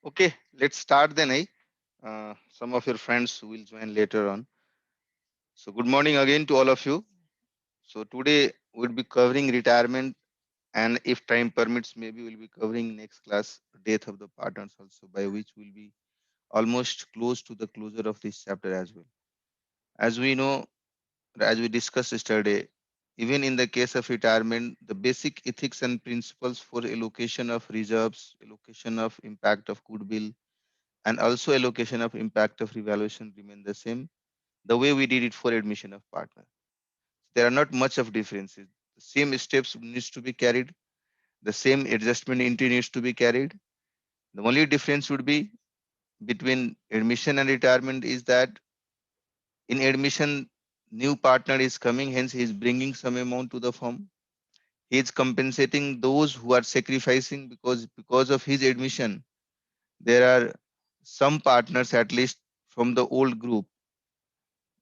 Okay, let's start then. Some of your friends will join later on. So, good morning again to all of you. So, today we'll be covering retirement, and if time permits, maybe we'll be covering next class death of the partners also, by which we'll be almost close to the closure of this chapter as well. As we know, as we discussed yesterday, even in the case of retirement, the basic ethics and principles for allocation of reserves, allocation of impact of goodwill, and also allocation of impact of revaluation remain the same the way we did it for admission of partner. There are not much of differences. The same steps needs to be carried, the same adjustment entry needs to be carried. The only difference would be between admission and retirement is that in admission, new partner is coming, hence he is bringing some amount to the firm. He is compensating those who are sacrificing because of his admission. There are some partners at least from the old group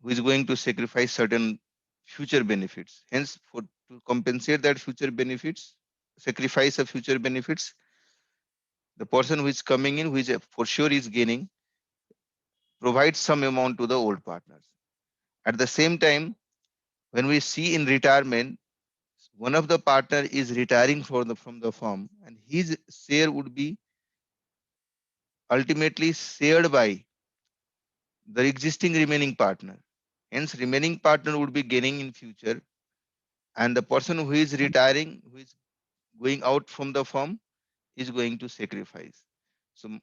who is going to sacrifice certain future benefits. Hence, for to compensate that future benefits, sacrifice of future benefits, the person who is coming in, who is for sure is gaining, provides some amount to the old partners. At the same time, when we see in retirement, one of the partner is retiring from the firm, and his share would be ultimately shared by the existing remaining partner. Hence, remaining partner would be gaining in future, and the person who is retiring, who is going out from the firm, is going to sacrifice. So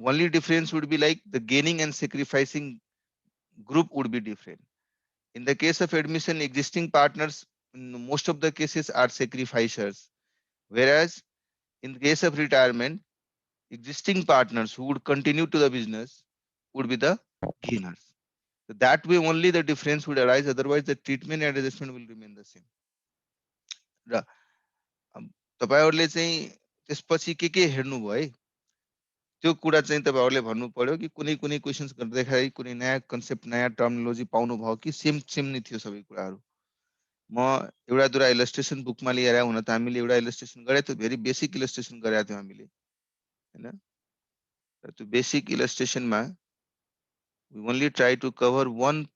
only difference would be like the gaining and sacrificing group would be different. In the case of admission, existing partners in most of the cases are sacrificers, whereas in the case of retirement, existing partners who would continue to the business would be the gainers. So that way only the difference would arise. Otherwise, the treatment and adjustment will remain the same. र तपाईँहरूले चाहिँ त्यसपछि के हेर्नुभयो है त्यो कुरा चाहिँ तपाईँहरूले भन्नु पर्यो कि कुनै कुनै क्वेसन्स गर्दाखेरि कुनै नयाँ कन्सेप्ट नयाँ टर्मिनोलोजी पाउनुभयो कि सेम सेम नै थियो सबै कुराहरू म एउटा दुईवटा इलस्ट्रेसन बुकमा लिएर हुन त हामीले एउटा इलस्ट्रेसन गरेको थियो भेरी बेसिक इलस्ट्रेसन गरेका थियौँ हामीले होइन र त्यो basic इलस्ट्रेसनमा we only try to cover one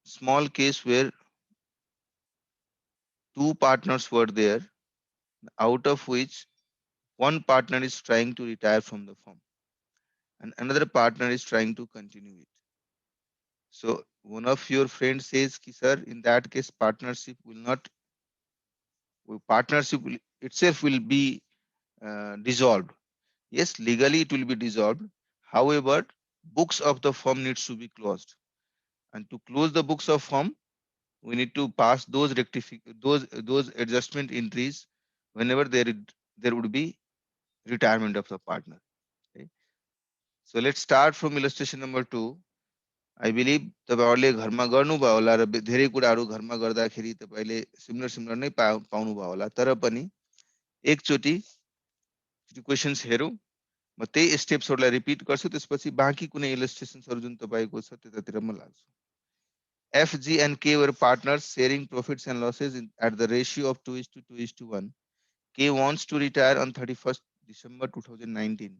small case where two partners were there, out of which one partner is trying to retire from the firm and another partner is trying to continue it. So one of your friends says, Ki, sir, in that case, partnership will, itself will be dissolved. Yes, legally it will be dissolved. However, books of the firm needs to be closed. And to close the books of firm, we need to pass those adjustment entries whenever there would be retirement of the partner. Okay? So let's start from illustration number 2. I believe तपाईँहरूले घरमा गर्नुभयो होला र धेरै कुराहरू घरमा गर्दाखेरि तपाईँले सिमिलर सिमिलर नै पाउनुभयो होला तर पनि एकचोटि क्वेसन्स हेरौँ म त्यही स्टेप्सहरूलाई रिपिट गर्छु त्यसपछि बाँकी कुनै इलस्ट्रेसन्सहरू जुन तपाईँको छ त्यतातिर म लाग्छु F, G and K were partners sharing profits and losses at the ratio of 2:1. K wants to retire on 31st December 2019.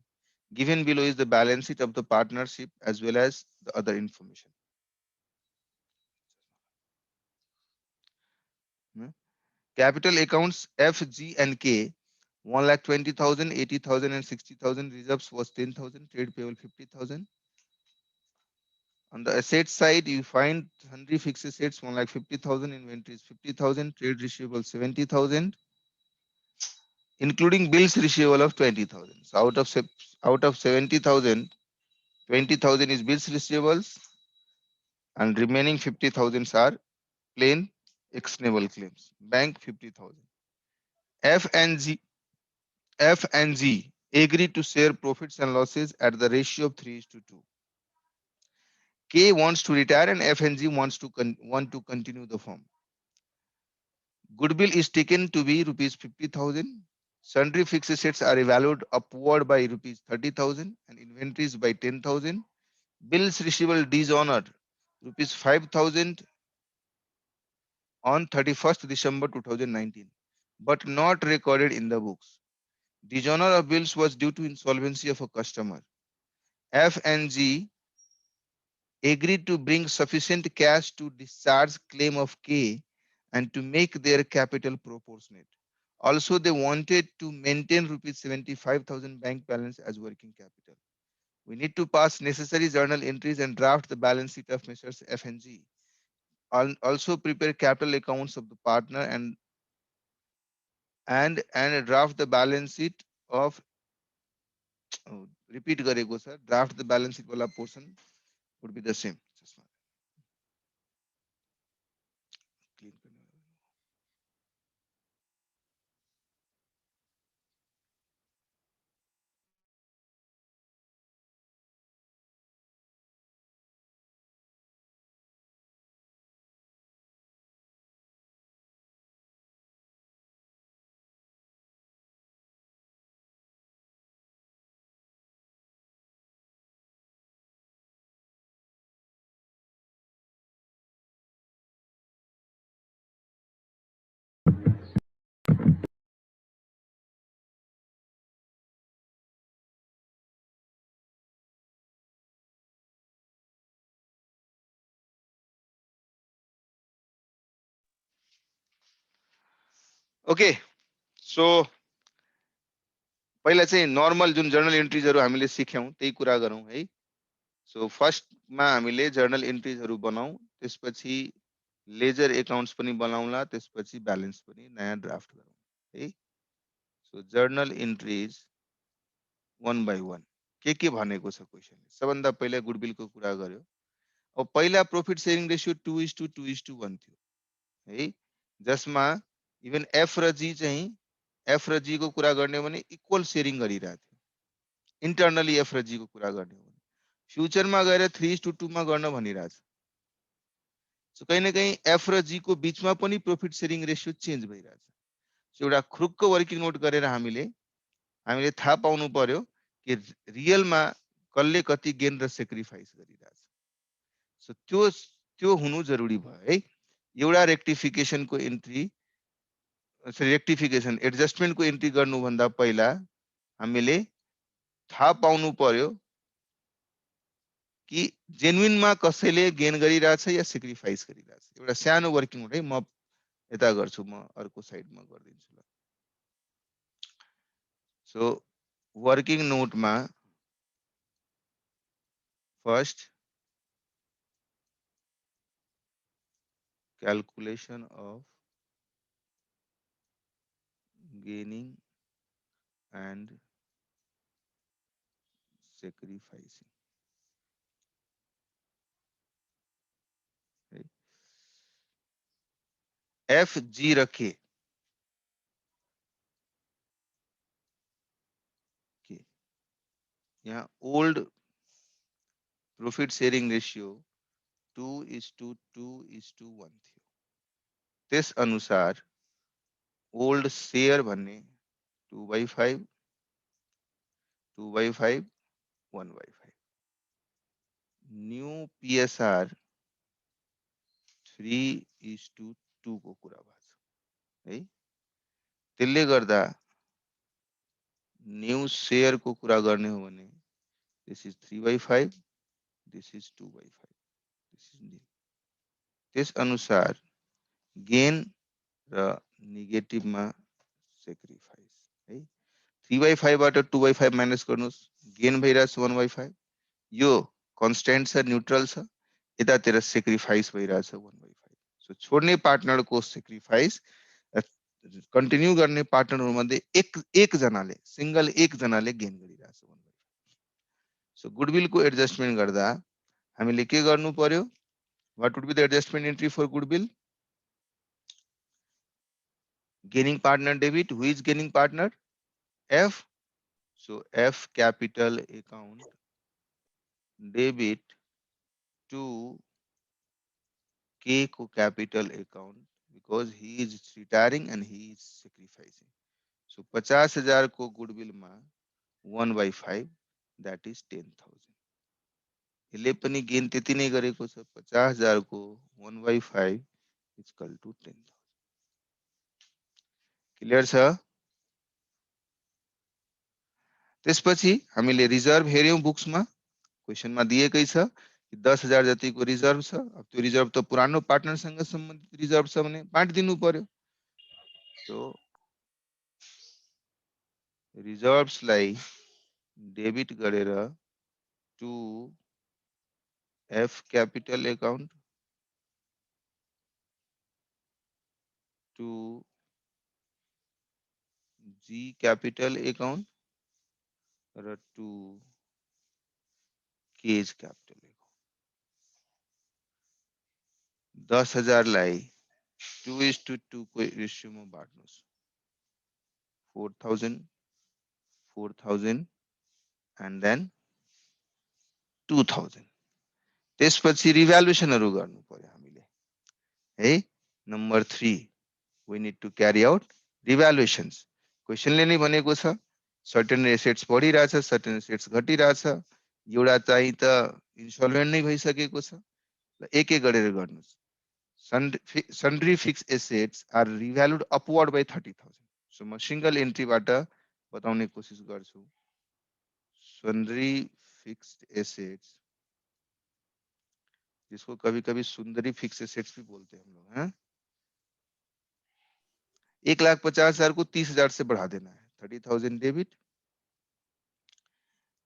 Given below is the balance sheet of the partnership as well as the other information. Capital accounts F, G and K 1,20,000, 80,000 and 60,000. Reserves was 10,000. Trade payable 50,000. On the asset side, you find sundry fixed assets 1,50,000, inventories 50,000, trade receivable 70,000, including bills receivable of 20,000. So out of 70,000, 20,000 is bills receivables, and remaining 50,000 are plain actionable claims. Bank 50,000. F and G F and G agree to share profits and losses at the ratio of 3:2. K wants to retire and F and G want to continue the firm. Goodwill is taken to be rupees 50,000. Sundry fixed assets are evaluated upward by rupees 30,000 and inventories by 10,000. Bills receivable dishonored rupees 5,000 on 31st December 2019, but not recorded in the books. Dishonor of bills was due to insolvency of a customer. F and G agreed to bring sufficient cash to discharge claim of K and to make their capital proportionate. Also, they wanted to maintain rupees 75,000 bank balance as working capital. We need to pass necessary journal entries and draft the balance sheet of Messrs. F and G. Also prepare capital accounts of the partner and draft the balance sheet of repeat करेगो sir, draft the balance sheet वाला portion would be the same. Okay, so पहिला चाहिँ normal जुन journal एन्ट्रिजहरु हामीले सिक्यौं त्यही कुरा गरौं है. So फर्स्टमा हामीले जर्नल एन्ट्रिजहरु बनाऊ, त्यसपछि लेजर एकाउन्ट्स पनि बनाउला, त्यसपछि ब्यालेन्स पनि नयाँ ड्राफ्ट गरौँ है. So journal entries one by वन के भनेको छ क्वेशनले. सबभन्दा पहिला गुडविलको कुरा गर्यो. अब पहिला प्रॉफिट शेयरिङ रेशियो 2:2:1 थियो है, जसमा इभन एफ र जी चाहिँ एफ र जी को कुरा गर्ने भने इक्वल शेयरिङ गरिरहेको थियो. इन्टरनली एफ र जी को कुरा गर्ने हो भने फ्युचरमा गएर 3:2 मा गर्न भनिरहेछ. सो कहीं न कहीं एफ र जी को बीचमा पनि प्रॉफिट शेयरिङ रेशियो चेन्ज भइरहेछ. सो एउटा खुरुक्क वर्किङ नोट गरेर हामीले थाहा पाउनु पर्यो कि रियलमा कसले कति गेन र सेक्रिफाइस गरिरहेछ. सो त्यो हुनु जरुरी भयो है. एउटा रेक्टिफिकेसनको एन्ट्री रेक्टिफिकेसन एडजस्टमेन्टको एन्ट्री गर्नुभन्दा पहिला हामीले थाहा पाउनु पर्यो कि जेन्युइनमा कसैले गेन गरिरहेछ या सेक्रिफाइस गरिरहेछ. एउटा सानो वर्किङ नोट है, म यता गर्छु, म अर्को साइडमा गरिदिन्छु ल. सो वर्किङ नोटमा first calculation of gaining and sacrificing. Right? F G रखे यहाँ ओल्ड प्रॉफिट शेयरिंग रेशियो 2:2:1 थियो. त्यस अनुसार ओल्ड शेयर भन्ने 2/5 2/5 1/5 न्यू पीएसआर 3:2 को कुरा भएको छ है. त्यसले गर्दा न्यू शेयर को कुरा गर्ने हो भने this is 3/5, this is 2/5, this is nil. त्यस अनुसार गेन र नेगेटिभमा सेक्रिफाइस है. 3/5 बाट 2/5 माइनस गर्नुस्, गेन भइरहेछ 1/5. यो कन्स्टेन्ट छ, न्यूट्रल छ. यतातिर सेक्रिफाइस भइरहेछ 1/5. सो छोड्ने पार्टनरको सेक्रिफाइस कन्टिन्यू गर्ने पार्टनरहरु मध्ये एक जनाले सिंगल एक जनाले गेन गरिरहेछ 1/5. सो गुडविलको एडजस्टमेन्ट गर्दा हामीले के गर्नु पर्यो? What would be the adjustment entry for goodwill? Gaining partner debit. Who is gaining partner? F. So F capital account debit to K co capital account because he is retiring and he is sacrificing. So 50,000 को goodwill मा 1/5 that is 10,000. यसले पनि gain त्यति नै गरेको छ. 50,000 को 1/5 is equal to 10,000. Clear छ? त्यसपछि हामीले रिजर्भ हेर्यौं बुक्समा. क्वेश्चन में दिए कैसा 10,000 जति को रिजर्व छ। अब त्यो रिजर्व तो पुरानो पार्टनर संग संबंधित रिजर्व छ भने बाँड दिनु पर्यो। सो रिजर्व्स लाई डेबिट गरेर to F capital account to G capital account र टु केज कैपिटल अकाउंट। 10,000 लाई 2:2 को रेशियो में बाँड्नुस्। 4,000 4,000 and then 2,000। त्यसपछि रिभ्यालुएसनहरु गर्नु पर्यो हामीले है। Number 3 we need to carry out revaluations। क्वेशनले नै भनेको छ सर्टेन एसेट्स बढिरहेछ, सर्टेन एसेट्स घटिरहेछ, एउटा चाहिँ त इन्सल्भेन्ट नै भइसकेको छ। ल एक एक गरेर गर्नुस्। Sundry fix assets are revalued upward by 30,000। So म सिंगल एन्ट्रीबाट बताउने कोशिश गर्छु। सन्ड्री फिक्स्ड एसेट्स, जिसको कभी कभी सुंदरी फिक्स एसेट्स भी बोलते हैं हम लोग हैं। 1,50,000 को 30,000 से बढ़ा देना है। 30,000 डेबिट।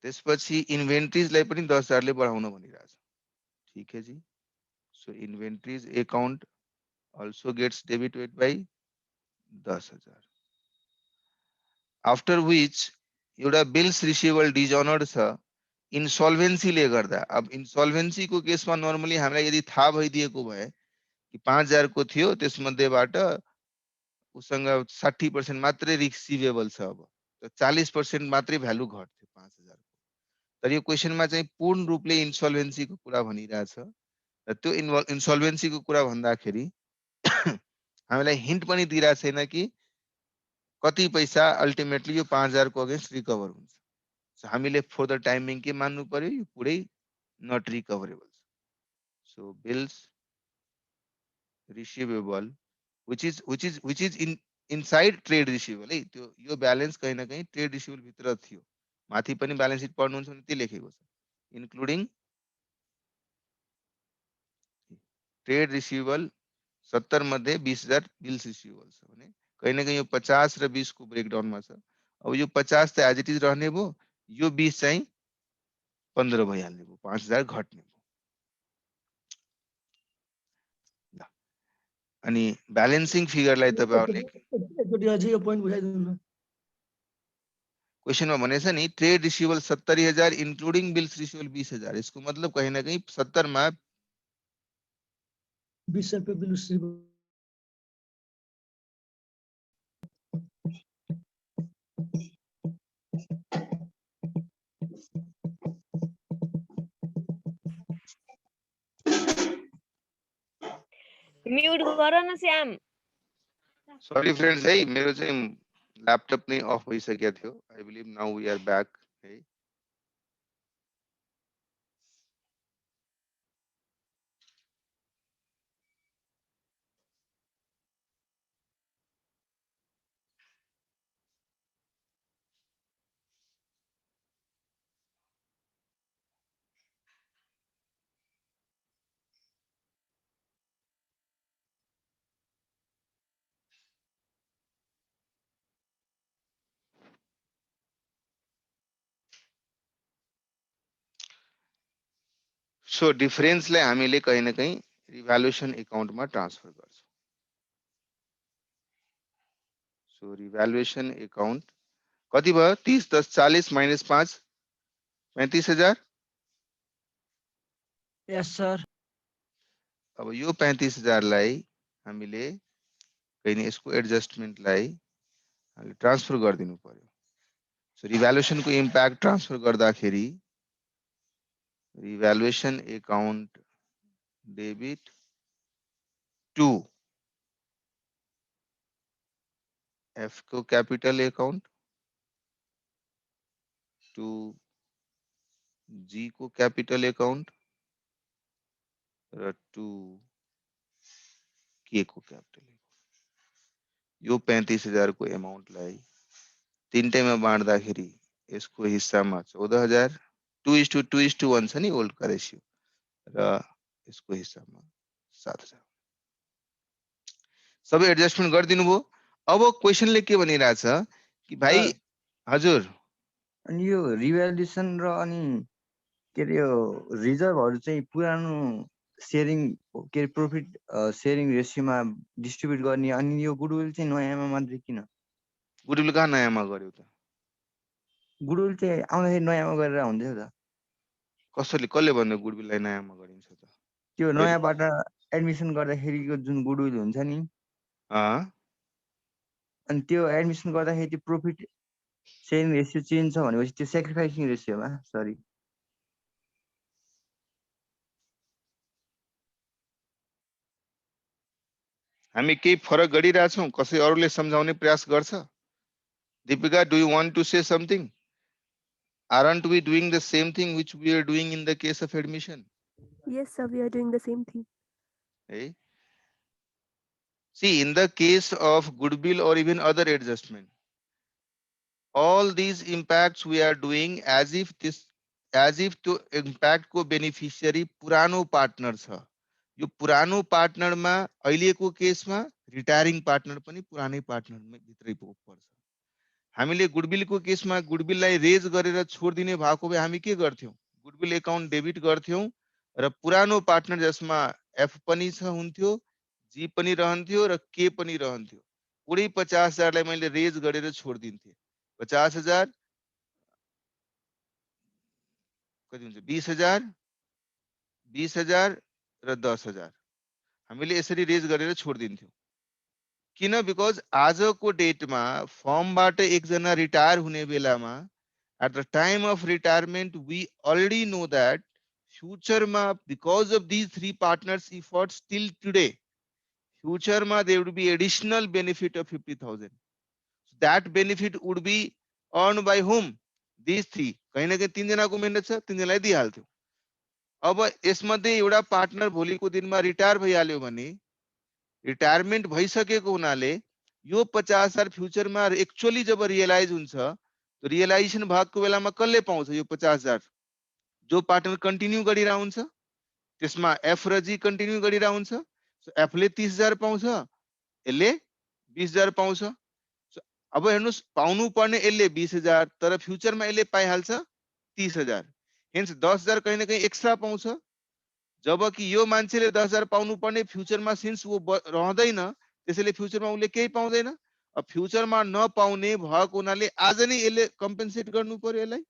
त्यसपछि इन्वेंट्रीज लाई पनि 10,000 ले बढाउन भनिरहेछ। ठीक है जी। So inventories account also gets debited by 10,000। After which एउटा बिल्स रिसिभेबल डिजअनर्ड छ इन्सोल्वेन्सी ले गर्दा। अब इन्सोल्वेन्सी को केसमा नर्मली हामीलाई यदि थाहा भइदिएको भए कि 5,000 को थियो, त्यसमध्येबाट उसँग 60% मात्रै रिसिभेबल छ, अब त 40% मात्रै भ्यालु घट्थ्यो 5,000 को। तर यो क्वेशनमा चाहिँ पूर्ण रूपले इन्सोल्वेन्सी को कुरा भनिरहेछ र त्यो इन्सोल्वेन्सी को कुरा भन्दाखेरि हामीलाई हिन्ट पनि दिइरहेको छैन कि कति पैसा अल्टिमेटली यो 5,000 को अगेन्स्ट रिकभर हुन्छ। सो हामीले फर द टाइमिङ के मान्नु पर्यो, यो पुरै not recoverable. So bills receivable which is inside trade receivable है। त्यो यो ब्यालेन्स कहीं न कहीं ट्रेड रिसिभेबल भित्र थियो। माथि पनि ब्यालेन्स सिट पढ्नुहुन्छ भने त्यो लेखेको छ, इन्क्लुडिङ ट्रेड रिसिभेबल 70 मध्ये 20,000 बिल्स रिसिभेबल छ भने कहीं न कहीं यो 50 र 20 को ब्रेकडाउनमा छ। अब यो 50 त एज इट इज रहने भयो, यो 20 चाहिँ 15 भइहाल्ने भयो, 5,000 घट्ने भयो। अनि ब्यालेन्सिङ फिगरलाई तपाईहरुले क्वेश्चनमा भनेछ नि trade receivable 70,000 including bills receivable 20,000। इसको मतलब कहीं ना कहीं 70 मा 20 रुपये बिल रिसिभेबल। म्यूट गर न श्याम। सॉरी फ्रेंड्स है, मेरो चाहिँ ल्यापटप नै अफ भइसकेको थियो। I believe now we are back है। सो डिफरेन्सलाई हामीले कहीं न कहीं रिभ्यालुएसन अकाउन्टमा ट्रान्सफर गर्छौं। सो रिभ्यालुएसन अकाउन्ट कति भयो? 30 10 40 माइनस 5 35,000। यस सर। अब यो 35,000 लाई हामीले कहीं यसको एडजस्टमेन्टलाई हामीले ट्रान्सफर गरिदिनु पर्यो। सो रिभ्यालुएसन को इम्प्याक्ट ट्रान्सफर गर्दाखेरि revaluation account debit to F को कैपिटल अकाउंट टू जी को कैपिटल अकाउंट र टू के को कैपिटल। यो 35,000 को अमाउन्टलाई 3 टाइममा बाँड्दाखेरि यसको हिस्सामा 14,000 2:1 छ नि ओल्ड का रेशियो र यसको हिसाबमा 7,000 सबै एडजस्टमेन्ट गरिदिनु भयो। अब क्वेशनले के भनिरहेछ कि भाइ सर, हजुर अनि यो रिभ्यालुएसन र अनि के अरे यो रिजर्भहरू चाहिँ पुरानो सेयरिङ के अरे प्रफिट सेयरिङ रेसियोमा डिस्ट्रिब्युट गर्ने अनि यो गुडविल चाहिँ नयाँमा मात्रै किन? गुडविल कहाँ नयाँमा गर्यो त? गुडविल चाहिँ आउँदाखेरि नयाँमा गरेर हुन्थ्यो त। कसले भन्यो गुडविललाई नयाँमा गरिन्छ त? त्यो नयाँबाट एडमिसन गर्दाखेरिको जुन गुडविल हुन्छ नि, अनि त्यो एडमिसन गर्दाखेरि त्यो प्रफिट सेयरिङ रेसियो चेन्ज छ भनेपछि त्यो सेक्रिफाइसिङ रेसियोमा सरी हामी केही फरक गरिरहेछौँ? कसै अरूले सम्झाउने प्रयास गर्छ? Deepika, do you want to say something? Aren't we doing the same thing which we are doing in the case of admission? Yes, sir, we are doing the same thing. Hey? See, in the case of goodwill or even other adjustment, all these impacts we are doing as if to impact को beneficiary पुरानो partner छ। यो पुरानो पार्टनरमा अहिलेको केसमा retiring partner पनि पुरानै पार्टनरमै भित्रै पर्छ। हामीले गुडविलको केसमा गुडविललाई रेज गरेर छोडिदिने भएको भए हामी के गर्थ्यौं? गुडविल एकाउन्ट डेबिट गर्थ्यौं र पुरानो पार्टनर जसमा एफ पनि हुन्थ्यो, जी पनि रहन्थ्यो र के पनि रहन्थ्यो, पुरै 50,000 लाई मैले रेज गरेर छोडिदिन्थे। 50,000 कति हुन्छ? 20,000 20,000 र 10,000 हामीले यसरी रेज गरेर छोडिदिन्थ्यौं। किन? बिकज आजको डेटमा फर्मबाट एकजना रिटायर हुने बेलामा at the time of retirement we already know that future ma because of these three partners efforts till today future ma there would be additional benefit of 50,000. That benefit would be earned by whom? These three. कहीं ना कहीं 3 जनाको मेहनत छ, 3 जनालाई दिइहाल्थ्यो। अब यसमध्ये एउटा पार्टनर भोलिको दिनमा रिटायर भइहाल्यो भने रिटायरमेन्ट भइसकेको हुनाले यो 50,000 फ्युचरमा एक्चुअली जब रियलाइज हुन्छ तो रियलाइजेसन भएको बेलामा कसले पाउँछ? यो 50,000 जो पार्टनर कन्टिन्यू गरिरहेको हुन्छ त्यसमा एफ र जी कन्टिन्यू गरिरहेको हुन्छ। सो एफ ले 30,000 पाउँछ, यसले 20,000 पाउँछ। अब हेर्नुस् पाउनु पर्ने यसले 20,000 तर फ्युचरमा यसले पाइहाल्छ 30,000। हेन्स 10,000 कहीं न कहीं एक्स्ट्रा पाउँछ। जबकि यो मान्छेले 10,000 पाउनु पर्ने फ्युचरमा सिन्स वो रहँदैन त्यसैले फ्युचरमा उले केही पाउँदैन। अब फ्युचरमा नपाउने भएको हुनाले आज नै यसले कम्पेन्सेट गर्नु पर्यो यसलाई।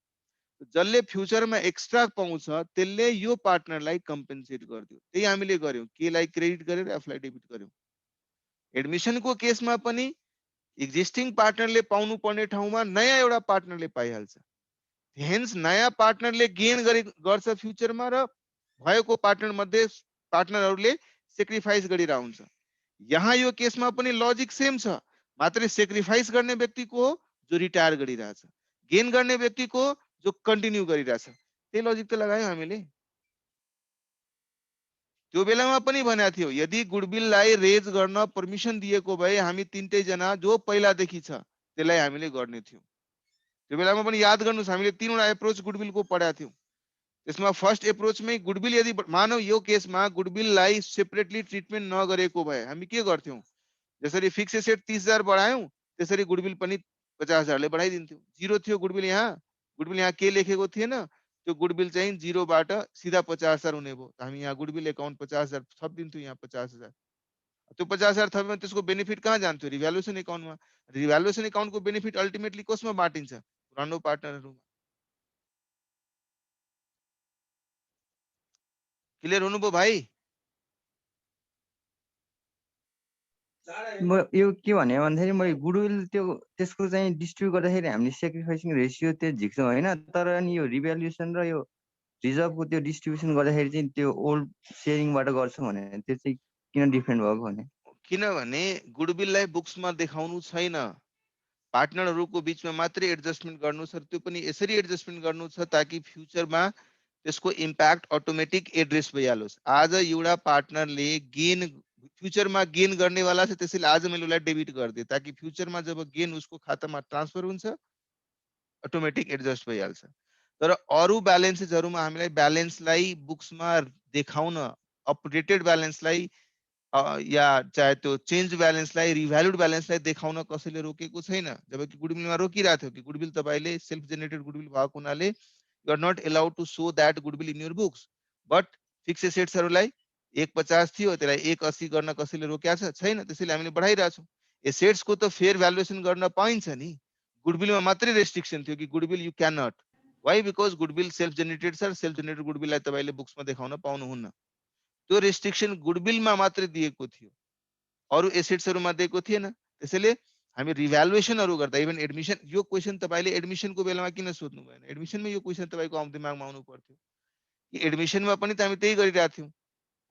जसले फ्युचरमा एक्स्ट्रा पाउँछ त्यसले यो पार्टनरलाई कम्पेन्सेट गर्दियो। त्यही हामीले गर्यौं, के लाई क्रेडिट गरेर एफ लाई डेबिट गर्यौं। एडमिसनको केसमा पनि एक्जिस्टिङ पार्टनरले पाउनु पर्ने ठाउँमा नयाँ एउटा पार्टनरले पाइहाल्छ। हेन्स नयाँ पार्टनरले गेन गर्छ फ्युचरमा र भएको पार्टनर मध्ये पार्टनरहरूले सेक्रिफाइस गरिरहेको हुन्छ। यहाँ यो केसमा पनि लजिक सेम छ, मात्रै सेक्रिफाइस गर्ने व्यक्ति को हो जो रिटायर गरिरहेछ, गेन गर्ने व्यक्ति को जो कन्टिन्यू गरिरहेछ। त्यही लजिक त लगायौं हामीले। त्यो बेलामा पनि भनेको थियो यदि गुडविललाई रेज गर्न परमिसन दिएको भए हामी तीनटै जना जो पहिलादेखि छ त्यसलाई हामीले गर्ने थियो। त्यो बेलामा पनि याद गर्नुस् हामीले तीनवटा एप्रोच गुडविलको पढाएको थियौं। त्यसमा फर्स्ट एप्रोचमै गुडविल यदि मानौ यो केसमा गुडविललाई सेपरेटली ट्रिटमेन्ट नगरेको भए हामी के गर्थ्यौं? जसरी फिक्स एसेट 30,000 बढायौं त्यसरी गुडविल पनि 50,000 ले बढाइदिन्थ्यौं। जीरो थियो गुडविल यहाँ के लेखेको थिएन, त्यो गुडविल चाहिँ जीरोबाट सिधा 50,000 हुने भयो। हामी यहाँ गुडविल एकाउन्ट 50,000 थपिदिन्थ्यौं, यहाँ 50,000। त्यो 50,000 थपेमा त्यसको बेनिफिट कहाँ जान्थ्यो? रिभ्यालुएसन एकाउन्टमा। रिभ्यालुएसन एकाउन्टको बेनिफिट अल्टिमेटली कसमा बाटिन्छ? पुरानो पार्टनरहरुमा। क्लियर हुनुभयो भाइ? म यो के भने भन्दाखेरि मैले गुडविल त्यो त्यसको चाहिँ डिस्ट्रिब्युट गर्दाखेरि हामीले सेक्रिफाइसिङ रेसियो त्यो झिक्छौँ होइन, तर अनि यो रिभ्यालुएसन र यो रिजर्भको त्यो डिस्ट्रिब्युसन गर्दाखेरि चाहिँ त्यो ओल्ड सेयरिङबाट गर्छौँ भने त्यो चाहिँ किन डिफरेन्ट भएको भने? किनभने गुडविललाई बुक्समा देखाउनु छैन, पार्टनरहरूको बीचमा मात्रै एडजस्टमेन्ट गर्नु छ। त्यो पनि यसरी एडजस्टमेन्ट गर्नु छ ताकि फ्युचरमा त्यसको इम्प्याक्ट अटोमेटिक एड्रेस भइहालोस्। आज एउटा पार्टनरले गेन फ्युचरमा गेन गर्नेवाला छ त्यसैले आज मैले उसलाई डेबिट गरिदिएँ ताकि फ्युचरमा जब गेन उसको खातामा ट्रान्सफर हुन्छ अटोमेटिक एडजस्ट भइहाल्छ। तर अरु ब्यालेन्सेसहरुमा हामीलाई ब्यालेन्सलाई बुक्समा देखाउन अपडेटेड ब्यालेन्सलाई या चाहे त्यो चेन्ज ब्यालेन्सलाई रिभ्याल्युड ब्यालेन्सलाई देखाउन कसैले रोकेको छैन, जबकि गुडविलमा रोकिरहेको थियो कि गुडविल तपाईले सेल्फ जेनेरेटेड गुडविल भएको हुनाले you are not allowed to show that goodwill in your books. But fix एसेट्सहरुलाई 150 थियो त्यसलाई 180 गर्न कसैले रोकेको छैन, त्यसैले हामीले बढाइरहेछौं। एसेट्सको त फेयर भ्यालुएसन गर्न पाइन्छ नि, गुडविलमा मात्रै रेस्ट्रिक्सन थियो कि goodwill you can not. Why? Because goodwill self generated छ, सेल्फ जेनेरेटेड गुडविललाई तपाईले बुक्समा देखाउन पाउनुहुन्न। त्यो रेस्ट्रिक्सन गुडविलमा मात्रै दिएको थियो, अरु एसेट्सहरुमा दिएको थिएन। त्यसैले हामी रिभ्यालुएसनहरु गर्दा इभन एडमिसन, यो क्वेशन तपाईले एडमिसनको बेलामा किन सोध्नु भएन? एडमिसनमा यो क्वेशन तपाईको दिमागमा आउनु पर्थ्यो कि एडमिसनमा पनि त हामी त्यही गरिरहेका थियौं,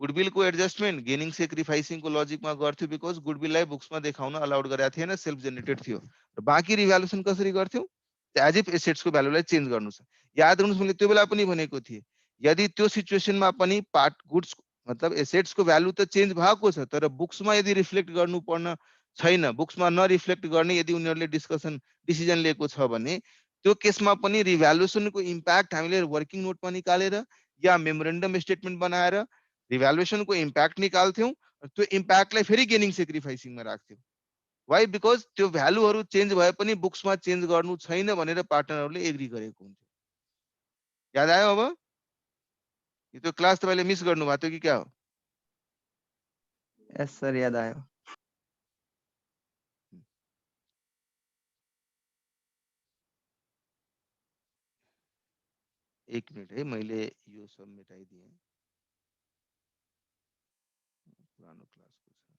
गुडविलको एडजस्टमेन्ट गेनिङ सेक्रिफाइसिङको लजिकमा गर्थ्यो, बिकज गुडविललाई बुक्समा देखाउन अलाउड गरेको थिएन, सेल्फ जेनेरेटेड थियो। र बाँकी रिभ्यालुएसन कसरी गर्थ्यौं? एज इफ एसेट्सको भ्यालुलाई चेन्ज गर्नु छ। याद गर्नुस् मैले त्यो बेला पनि भनेको थिएँ, यदि त्यो सिचुएसनमा पनि पार्ट गुड्स मतलब एसेट्सको भ्यालु त चेन्ज भएको छ, तर बुक्समा यदि रिफ्लेक्ट गर्नु पर्न छैन, बुक्समा नरिफ्लेक्ट गर्ने यदि उनीहरूले डिसिजन लिएको छ भने त्यो केसमा पनि रिभ्यालुएसनको इम्प्याक्ट हामीले वर्किङ नोटमा निकालेर या मेमोरेन्डम स्टेटमेन्ट बनाएर रिभ्यालुएसनको इम्प्याक्ट निकाल्थ्यौं, त्यो इम्प्याक्टलाई फेरि गेनिङ सेक्रिफाइसिङमा राख्थ्यौं। व्हाई? बिकज त्यो भ्यालुहरु चेन्ज भए पनि बुक्समा चेन्ज गर्नु छैन भनेर पार्टनरहरुले एग्री गरेको हुन्थ्यो। याद आयो अब? यो त्यो क्लास तपाईले मिस गर्नु भएको थियो कि क्या हो? यस सर, याद आयो। एक मिनट है, मैले यो सब मेटाइदिएँ, पुरानो क्लासको छ।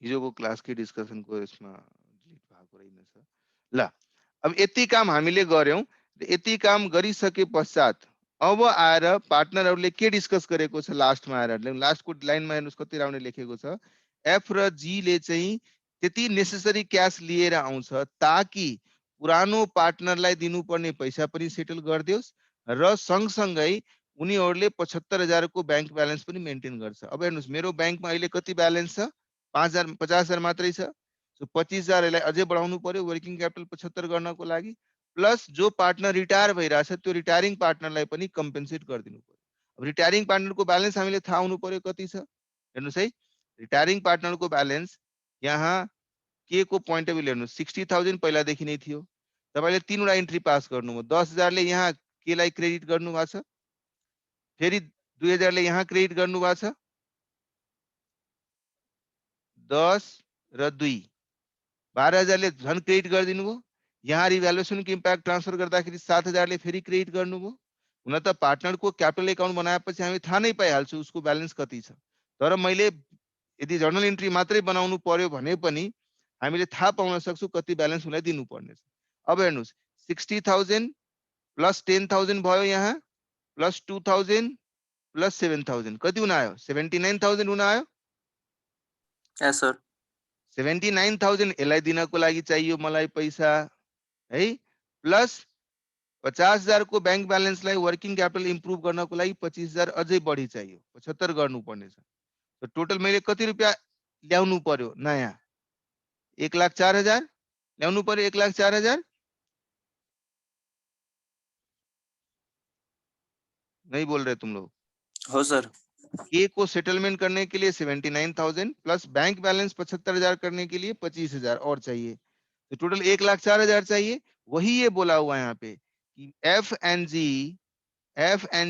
हिजोको क्लासकै डिस्कसनको यसमा डिलिट भएको रहेनछ। ल, अब यति काम हामीले गर्यौं, यति काम गरिसके पश्चात अब आएर पार्टनरहरुले के डिस्कस गरेको छ लास्टमा आएर, लास्टको लाइनमा हेर्नुस् कति राम्ररी लेखेको छ। एफ र जी ले चाहिँ त्यति नेसेसरी क्याश लिएर आउँछ ताकि पुरानो पार्टनरलाई दिनुपर्ने पैसा पनि सेटल गरिदियोस् र सँगसँगै उनीहरूले 75,000 को बैंक ब्यालेन्स पनि मेन्टेन गर्छ। अब हेर्नुस् मेरो बैंकमा अहिले कति ब्यालेन्स छ? 50,000 मात्रै छ। सो 25,000 यसलाई अझै बढाउनु पर्यो वर्किङ क्यापिटल 75 गर्नको लागि, प्लस जो पार्टनर रिटायर भइरहेछ त्यो रिटायरिङ पार्टनरलाई पनि कम्पेन्सेट गरिदिनु पर्यो। अब रिटायरिङ पार्टनरको ब्यालेन्स हामीले थाहा हुनु पर्यो कति छ। हेर्नुस् है, रिटायरिङ पार्टनरको ब्यालेन्स यहाँ के को पोइन्ट अफ भ्यू हेर्नुस्, 60,000 पहिलादेखि नै थियो। तपाईले तीनवटा एन्ट्री पास गर्नुभयो, 10,000 ले यहाँ केलाई क्रेडिट गर्नु भएको छ, फेरि 2,000 ले यहाँ क्रेडिट गर्नु भएको छ, 10 र 2 12,000 ले झन् क्रेडिट गरिदिनु भयो। यहाँ रिभ्यालुएसनको इम्प्याक्ट ट्रान्सफर गर्दाखेरि 7,000 ले फेरि क्रेडिट गर्नुभयो। हुन त पार्टनरको क्यापिटल एकाउन्ट बनाएपछि हामी थाहा नै पाइहाल्छौँ उसको ब्यालेन्स कति छ, तर मैले यदि जर्नल एन्ट्री मात्रै बनाउनु पर्यो भने पनि हामीले थाहा पाउन सक्छौँ कति ब्यालेन्स उनलाई दिनुपर्ने छ। अब हेर्नुस् 60,000 प्लस 10,000 भयो, यहाँ प्लस 2,000 प्लस 7,000 कति हुन आयो? 79,000 हुन आयो। यस सर। 79,000 यसलाई दिनको लागि चाहियो मलाई पैसा है, प्लस 50,000 को बैंक ब्यालेन्सलाई वर्किङ क्यापिटल इम्प्रुभ गर्नको लागि 25,000 अझै बढी चाहियो, 75 गर्नुपर्ने छ। तो टोटल मैले कति रुपियाँ ल्याउनु पर्यो? नयाँ 1,04,000 ल्याउनु पर्यो। 1,04,000 नहीं बोल रहे तुम लोग? हो सर। के को सेटलमेंट करने के लिए 79,000 प्लस बैंक बैलेंस 75,000 करने के लिए 25,000 और चाहिए, तो टोटल 1,04,000 चाहिए। वही ये बोला हुआ यहाँ पे कि F and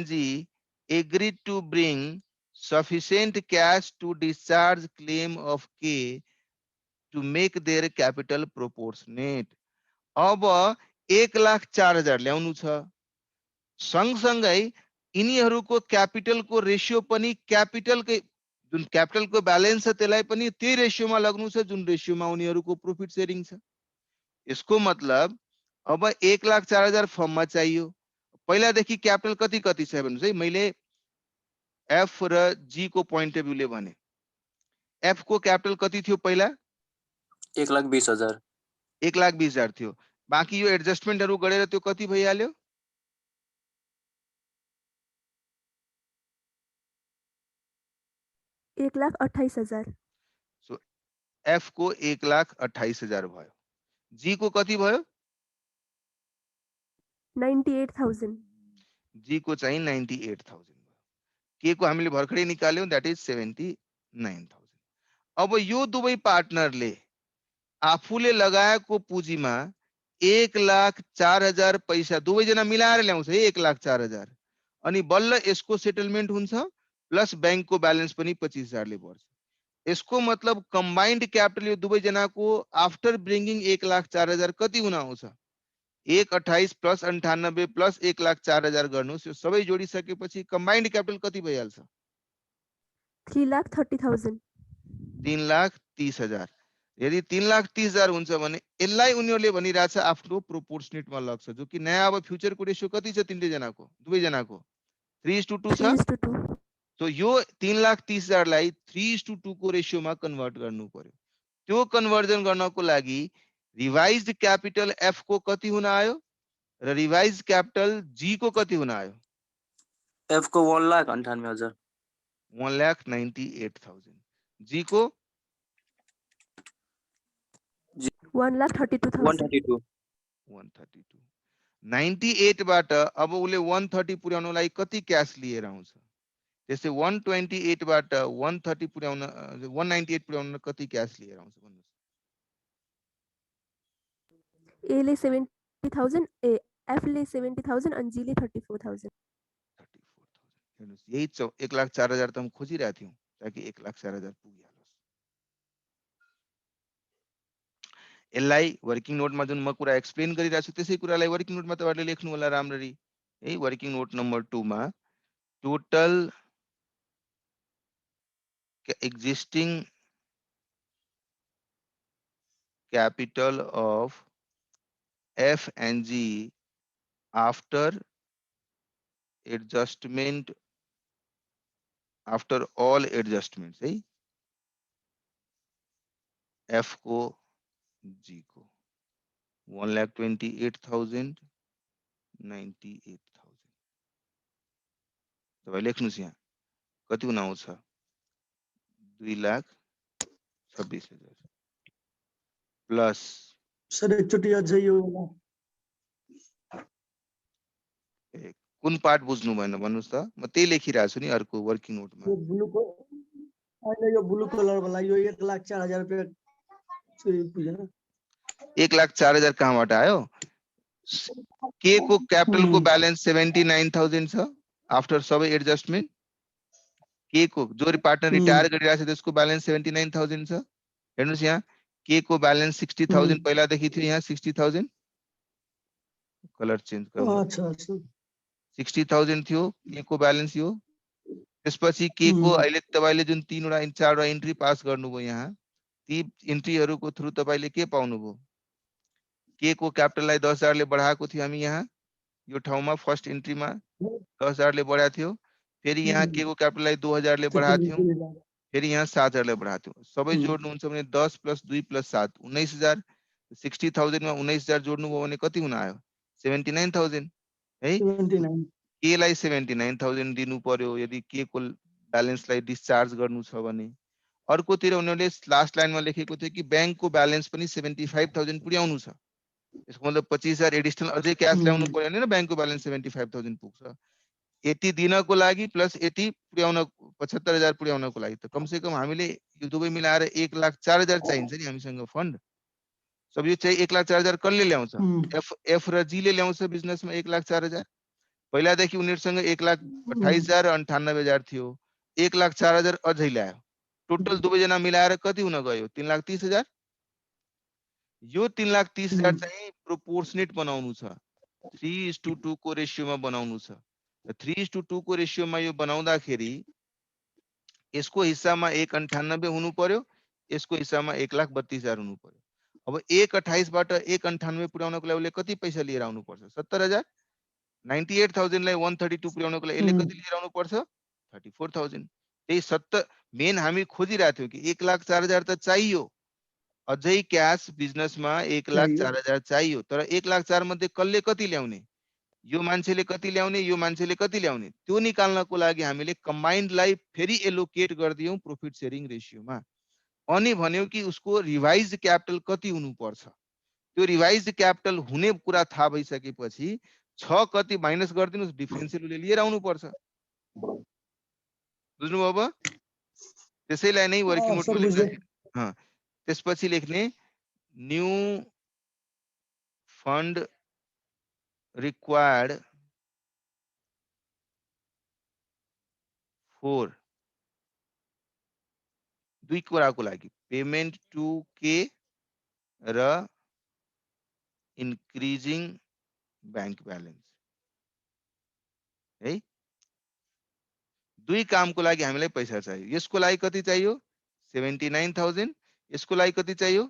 G agreed to bring sufficient cash to discharge claim of K to make their capital proportionate। अब 1,04,000 ल्याउनु छ, सँगसँगै यिनीहरूको क्यापिटलको रेशियो पनि क्यापिटलकै जुन क्यापिटलको ब्यालेन्स छ त्यसलाई पनि त्यही रेशियोमा लाग्नु छ जुन रेशियोमा उनीहरूको प्रॉफिट शेयरिङ छ। यसको मतलब अब 1,04,000 फर्ममा चाहियो। पहिलादेखि क्यापिटल कति कति छ भन्नुस् है, मैले एफ र जी को पोइन्ट अफ भ्यूले भने एफ को क्यापिटल कति थियो पहिला 1,20,000 1,20,000 थियो बाँकी यो एडजस्टमेन्टहरु गरेर त्यो कति भइहाल्यो एक लाख 28,000 सो एफ को 1,28,000 भयो जी को कति भयो 98,000 जी को चाहिँ 98,000 भयो के को हामीले भर्खरै निकाल्यौ दैट इज 79,000 अब यो दुवै पार्टनरले आफूले लगाएको पुँजीमा 1,04,000 पैसा दुवैजना मिलाएर ल्याउँछ है 1,04,000 अनि बल्ल यसको सेटलमेन्ट हुन्छ प्लस बैंकको ब्यालेन्स पनि 25,000 ले बढ्छ यसको मतलब कम्बाइन्ड क्यापिटल यो दुवैजनाको आफ्टर ब्रिंगिङ 1,04,000 कति हुन आउँछ 1,28 प्लस 98 प्लस 1,04,000 गर्नुस् यो सबै जोडिसकेपछि कम्बाइन्ड क्यापिटल कति भइहाल्छ 3,30,000 3,30,000 यदि 3,30,000 हुन्छ भने यसलाई उनीहरुले भनिराछ आफ्नो प्रोपोर्सनेटमा लग्छ जो कि नयाँ अब फ्युचरको रेशियो कति छ तिनले जनाको दुवैजनाको 3:2 छ 3:2 सो यो 3,30,000 लाई 3:2 को रेशियोमा कन्भर्ट गर्नु पर्यो त्यो कन्भर्जन गर्नको लागि रिवाइज्ड क्यापिटल एफ को कति हुन आयो र रिवाइज्ड क्यापिटल जी को कति हुन आयो एफ को 1,98,000 1,98,000 जी को 1,32,000 132 132 98 बाट अब उले 130 पुर्याउनलाई कति क्याश लिएर आउँछ त्यसै 128 बाट 130 पुर्याउन 198 पुर्याउन कति क्याश लिएर आउँछ भन्नुस् A ले 70,000 F ले 70,000 and G ले 34,000 हेर्नुस् यही 1,04,000 त हम खोजिरहेका थियौ ताकि 1,04,000 पुगिहालोस् यसलाई वर्किङ नोटमा जुन म कुरा एक्सप्लेन गरिरहेछु त्यसै कुरालाई वर्किङ नोटमा तपाईहरुले लेख्नु होला राम्ररी है वर्किङ नोट नम्बर 2 मा total existing capital of F and G after adjustment after all adjustments है F को G को 1,28,000 98,000 तपाईं लेख्नुस् यहाँ कति हुन आउँछ 2,26,000 प्लस सर एकचोटि अझै यो कुन पार्ट बुझ्नु भएन भन्नुस् त म त्यही लेखिरहेको छु नि अर्को वर्किङ नोटमा यो ब्लूको अहिले यो ब्लू कलर वाला यो 1,04,000 रुपैयाँ चाहिँ बुझेन 1,04,000 कहाँबाट आयो के को क्यापिटल को ब्यालेन्स 79,000 छ आफ्टर सबै एडजस्टमेन्ट के को जो पार्टनर रिटायर गरिरहेको छ त्यसको ब्यालेन्स 79,000 छ हेर्नुस् यहाँ के को ब्यालेन्स 60,000 पहिलादेखि थियो यहाँ 60,000 कलर चेन्ज गर्नु अच्छा अच्छा 60,000 थियो के को ब्यालेन्स यो त्यसपछि के को अहिले तपाईले जुन तीनवटा चारवटा एन्ट्री पास गर्नुभयो यहाँ ती एन्ट्रीहरुको थ्रु तपाईले के पाउनुभयो के को क्यापिटललाई 10,000 ले बढाएको थियो हामी यहाँ यो ठाउँमा फर्स्ट एन्ट्रीमा 10,000 ले बढाएको थियो फेरि यहाँ के को क्यापिटललाई 2,000 ले बढाएको थियो फेरि यहाँ 7,000 ले बढाएको थियो सबै जोड्नुहुन्छ भने 10 + 2 + 7 19,000 60,000 मा 19,000 जोड्नुभयो भने कति हुन आयो 79,000 है 79 के लाई 79,000 दिनु पर्यो यदि के को ब्यालेन्सलाई डिस्चार्ज गर्नु छ भने अर्कोतिर उनीहरुले लास्ट लाइनमा लेखेको थियो कि बैंकको ब्यालेन्स पनि 75,000 पुर्याउनु छ यसको मतलब 25,000 एडिशनल अझै क्याश ल्याउनु पर्यो भने बैंकको ब्यालेन्स 75,000 पुग्छ यति दिनको लागि प्लस यति पुर्याउन 75,000 पुर्याउनको लागि त कम से कम हामीले यो दुवै मिलाएर 1,04,000 चाहिन्छ नि हामीसँग फन्ड सब यो चाहिँ 1,04,000 कसले ल्याउँछ एफ र जी ले ल्याउँछ बिजनेसमा 1,04,000 पहिलादेखि उनीहरुसँग 1,28,000 र 98,000 थियो 1,04,000 अझै ल्यायो टोटल दुवैजना मिलाएर कति हुन गयो 3,30,000 यो 3,30,000 चाहिँ प्रोपोर्सनेट बनाउनु छ 3:2 को रेशियोमा बनाउनु छ 3:2 को रेशियोमा यो बनाउँदाखेरि यसको हिस्सामा 1,98 हुनु पर्यो यसको हिस्सामा 1,32,000 हुनु पर्यो अब 1,28 बाट 1,98 पुर्याउनको लागि कति पैसा लिएर आउनु पर्छ 70,000 98,000 लाई 132 पुर्याउनको लागि यसले कति लिएर आउनु पर्छ 34,000। त्यही मेन हामी खोजिरहेको थियौँ कि 1,04,000 त चाहियो, अझै क्यास बिजनेसमा 1,04,000 चाहियो, तर 1,04,000 मध्ये कसले कति ल्याउने, यो मान्छेले कति ल्याउने, यो मान्छेले कति ल्याउने, त्यो निकाल्नको लागि हामीले कम्बाइन्डलाई फेरि एलोकेट गरिदियौँ प्रॉफिट शेयरिङ रेशियोमा। अनि भन्यो कि उसको रिवाइज क्यापिटल कति हुनुपर्छ, त्यो रिवाइज क्यापिटल हुने कुरा थाहा भइसकेपछि 6 कति माइनस गरिदिनुस्, डिफरेन्सियल उसले लिएर आउनुपर्छ। बुझ्नुभयो अब? त्यसैलाई नै वर्किङ नोटमा सर बुझे। लेख्दा त्यसपछि लेख्ने न्यू फन्ड रिक्वायर्ड फोर दुई कुराको लागि, पेमेन्ट टु के र इन्क्रिजिङ बैंक ब्यालेन्स है। दुई कामको लागि हामीलाई पैसा चाहियो। यसको लागि कति चाहियो 79,000, यसको लागि कति चाहियो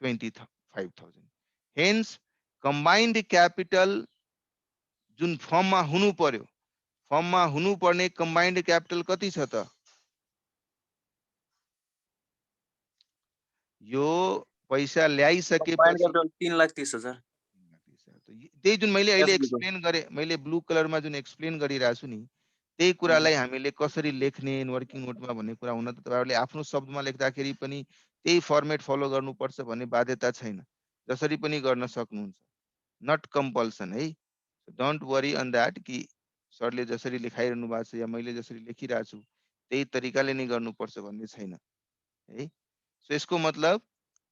25,000। हेन्स कम्बाइन्ड क्यापिटल जुन फर्ममा हुनु पर्यो, फर्ममा हुनुपर्ने कम्बाइन्ड क्यापिटल कति छ त, यो पैसा ल्याइसकेपछि 3,30,000। त्यही जुन मैले अहिले FD को। एक्सप्लेन गरेँ, मैले ब्लू कलरमा जुन एक्सप्लेन गरिरहेको छु नि, त्यही कुरालाई हामीले कसरी लेख्ने वर्किङ नोटमा भन्ने कुरा हुन त तपाईहरुले आफ्नो शब्दमा लेख्दाखेरि पनि त्यही फर्मेट फलो गर्नुपर्छ भन्ने बाध्यता छैन, जसरी पनि गर्न सक्नुहुन्छ, नट कम्पल्सन है। डोन्ट वरी अन दैट कि सरले जसरी लेखाइरहनु भएको छ या मैले जसरी लेखिरहेको छु त्यही तरिकाले नै गर्नुपर्छ भन्ने छैन है। सो यसको मतलब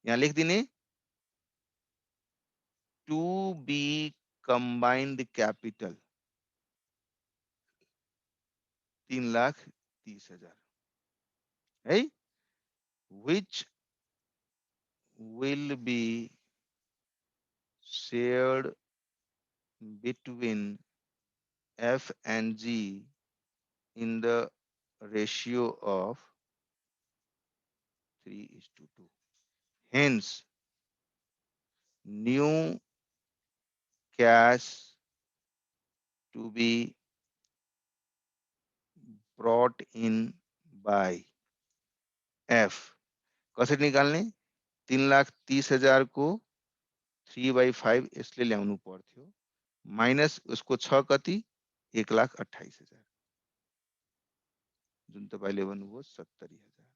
यहाँ लेखिदिने टु बी कम्बाइन्ड क्यापिटल 3,30,000 है, which will be shared between F and G in the ratio of 3:2. Hence, new cash to be brought in by F कसरी निकाल्ने, 3,30,000 को 3/5 यसले ल्याउनु पर्थ्यो, माइनस उसको 6 कति 1,28,000 जुन तपाईले भन्नुभयो 70,000।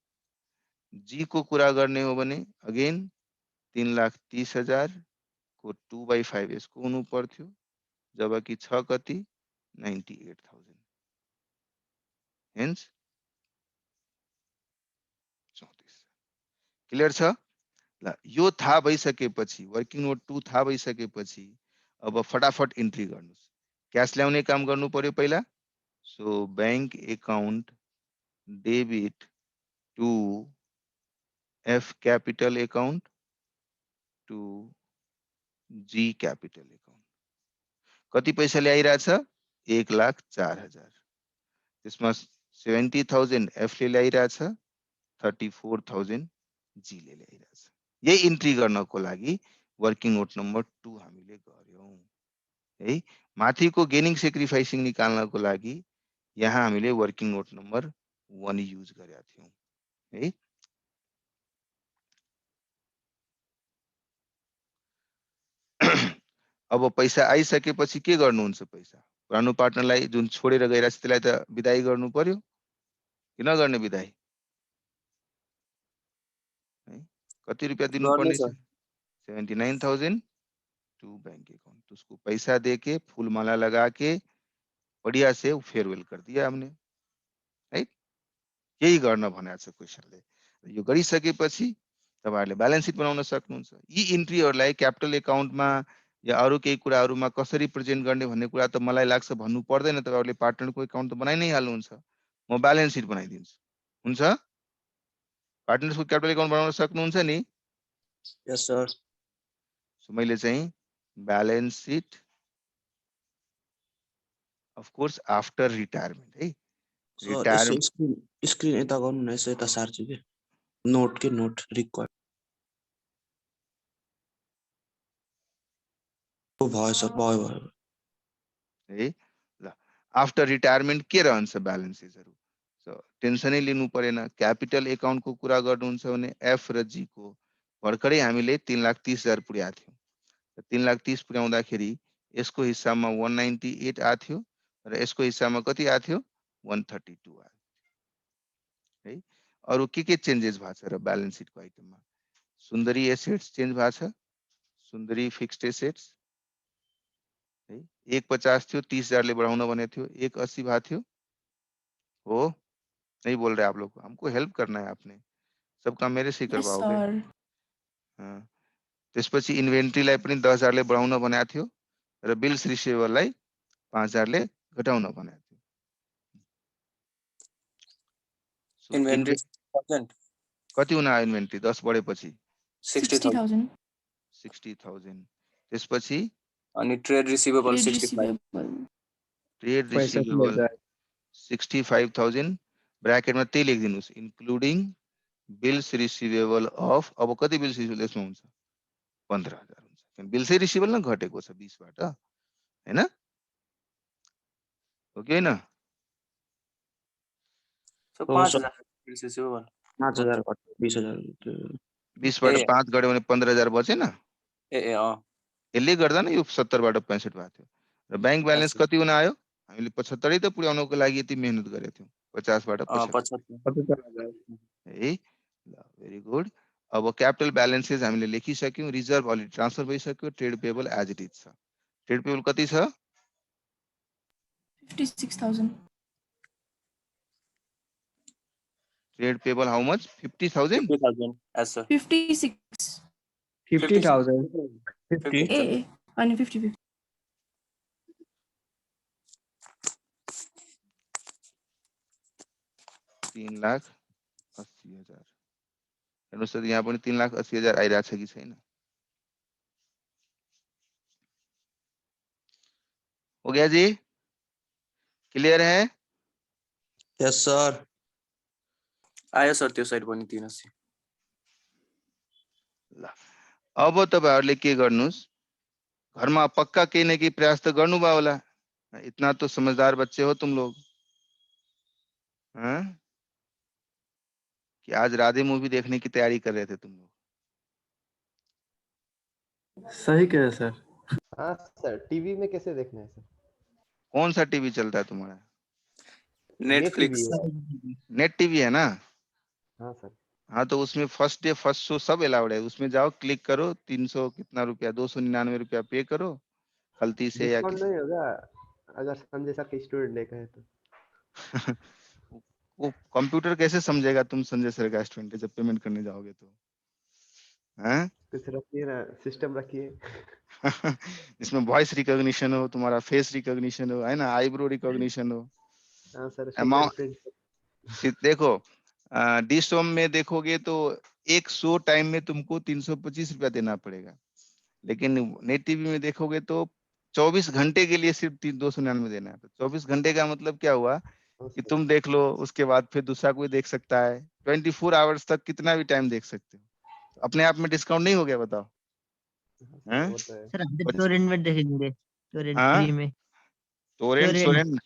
जी को कुरा गर्ने हो भने अगेन 3,30,000 को 2/5 यसको हुनु पर्थ्यो, जबकि 6 कति 98,000। हेन्स 34। क्लियर छ ल? यो थाहा भइसकेपछि वर्किङ नोट 2 थाहा भइसकेपछि अब फटाफट इन्ट्री गर्नुस्। क्याश ल्याउने काम गर्नु पर्यो पहिला। So bank account debit to F capital account to G capital account. कति पैसा ल्याइरहेछ 1,04,000। त्यसमा 70,000 एफ ले ल्याइरहेछ, 34,000 जी ले ल्याइरहेछ। यही इन्ट्री गर्नको लागि वर्किङ नोट नम्बर 2 हामीले गर्यौं है। माथिको गेनिङ सेक्रिफाइसिङ निकाल्नको लागि यहाँ हामीले वर्किङ नोट नम्बर 1 युज गरेका थियौं है। अब पैसा आइसकेपछि के गर्नुहुन्छ, पैसा पुरानो पार्टनरलाई जुन छोडेर गइरहेछ त्यसलाई त बिदाई गर्नु पर्यो कि नगर्ने बिदाई है। कति रुपैयाँ दिनुपर्ने छ 79,000 टू बैंक अकाउंट। तो उसको पैसा देके फूल माला लगा के बढ़िया से फेयरवेल कर दिया हमने, राइट। यही गर्न भनेको छ क्वेशनले। यो गरिसकेपछि तपाईहरुले ब्यालेन्स सिट बनाउन सक्नुहुन्छ। यी इन्ट्रीहरुलाई क्यापिटल अकाउन्टमा या अरु केही कुराहरुमा कसरी प्रेजेन्ट गर्ने भन्ने कुरा त मलाई लाग्छ भन्नु पर्दैन, तपाईहरुले पार्टनरको अकाउन्ट त बनाइ नै हाल्नुहुन्छ। म ब्यालेन्स सिट बनाइदिन्छु, हुन्छ? पार्टनरको क्यापिटल अकाउन्ट बनाउन सक्नुहुन्छ नि? यस सर। सो मैले चाहिँ balance seat of course after retirement है। सर यसो स्क्रिन यता गर्नु न, यसो यता सार्छु के नोट के नोट रिक्वायर्ड भयो सर, भयो भयो है। ल आफ्टर रिटायरमेन्ट के रहन्छ ब्यालेन्सेसहरु टेन्सनै लिनु परेन। क्यापिटल एकाउन्टको कुरा गर्नुहुन्छ भने एफ र जी को भर्खरै हामीले 3,30,000 पुर्याएको थियौँ। 3,30,000 पुर्याउँदाखेरि यसको हिसाबमा 198 आएको थियो र यसको हिसाबमा कति आएको थियो 132 आयो है। अरु के चेन्जेस भएको छ र ब्यालेन्स सिटको आइटममा? सुन्दरी एसेट्स चेन्ज भएको छ, सुन्दरी फिक्स्ड एसेट्स है। 150 थियो 30,000 ले बढाउन भनेको थियो, 180 भएको थियो हो। नहीं बोल रहे आप लोग, हमको हेल्प करना है आपने, सब काम मेरे से ही करवाओगे। हाँ, त्यसपछि इन्भेन्ट्रीलाई पनि 10,000 ले बढाउन भनेको थियो र बिल्स रिसिभेबललाई 5,000 ले घटाउन भनेको थियो। So, इन्भेन्ट्री 1000 कति हुन आयो इन्भेन्ट्री 10 बढेपछि 60,000 60,000। त्यसपछि अनि ट्रेड रिसिभेबल 65 ट्रेड रिसिभेबल 65,000 ब्र्याकेटमा त्यही लेखिदिनुस् इन्क्लुडिङ बिल्स रिसिभेबल अफ। अब कति बिल्स रिसिभेबल यसमा हुन्छ 15,000 हुन्छ, किन बिल्सै रिसिभेबल न घटेको छ 20 बाट हैन, हो कि हैन? सो हो, 5000 बिल्स रिसिभेबल 5,000 घट्यो 20,000 20 बाट ए। 5 गड्यो भने 15,000 बचेन। ए ए अ यसले गर्दा न यो 70 बाट 65 भएको थियो। र ब्याङ्क ब्यालेन्स अच्छा। कति हुन आयो? हामीले 75 त पुर्याउनको लागि यति मेहनत गरेको थियौँ, 50 बाट 75 है। ल भेरी गुड। अब क्यापिटल ब्यालेन्सेस हामीले लेखिसक्यौँ, रिजर्भ अलरेडी ट्रान्सफर भइसक्यो, trade payable as it is छ। ट्रेड पेबल कति छ? 56,000. Trade payable how much? 50,000। 50,000 एज सर 56. 50,000. 50 ए अनि 50. 3,80,000। हेर्नुहोस् त यहाँ पनि 3,80,000 आइरहेको छ कि छैन? हो गया जी? क्लियर है? यस सर। आयो सर त्यो साइड पनि 380। ल अब तपाईहरुले के गर्नुस्, घरमा पक्का केही न केही प्रयास त गर्नुभयो होला। इतना तो समझदार बच्चे हो तुम लोग, हाँ? कि आज राधे मूवी देखने की तैयारी कर रहे थे तुम लोग? सही कह रहे सर। हाँ सर, टीवी में कैसे देखना है सर? कौन सा टीवी चलता है तुम्हारा? नेटफ्लिक्स नेट टीवी है ना? हाँ सर। हाँ तो उसमें फर्स्ट डे फर्स्ट शो सब अलाउड है, उसमें जाओ क्लिक करो, 300 कितना रुपया 299 रुपया पे करो गलती से या डिस्काउंट किसी नहीं होगा अगर संजय सर के स्टूडेंट लेकर है तो? वो कंप्यूटर कैसे समझेगा तुम संजय सर का स्टूडेंट जब पेमेंट करने जाओगे तो, हैं? कुछ रखिए ना, सिस्टम रखिए। इसमें वॉइस रिकॉग्निशन हो, तुम्हारा फेस रिकॉग्निशन हो, है ना, आईब्रो रिकॉग्निशन हो। हाँ सर, अमाउंट फिंगरप्रिंट। देखो डिश होम में देखोगे तो एक शो टाइम में तुमको 325 रुपया देना पड़ेगा, लेकिन नेट टीवी में देखोगे तो 24 घंटे के लिए सिर्फ 299 देना है। तो 24 घंटे का मतलब क्या हुआ कि तुम देख लो, उसके बाद फिर दूसरा कोई देख सकता है, 24 आवर्स तक कितना भी टाइम देख सकते हो। तो अपने आप में डिस्काउंट नहीं हो गया बताओ? हैं? सर हम टोरेंट में देखेंगे, टोरेंट हाँ? फ्री में। टोरेंट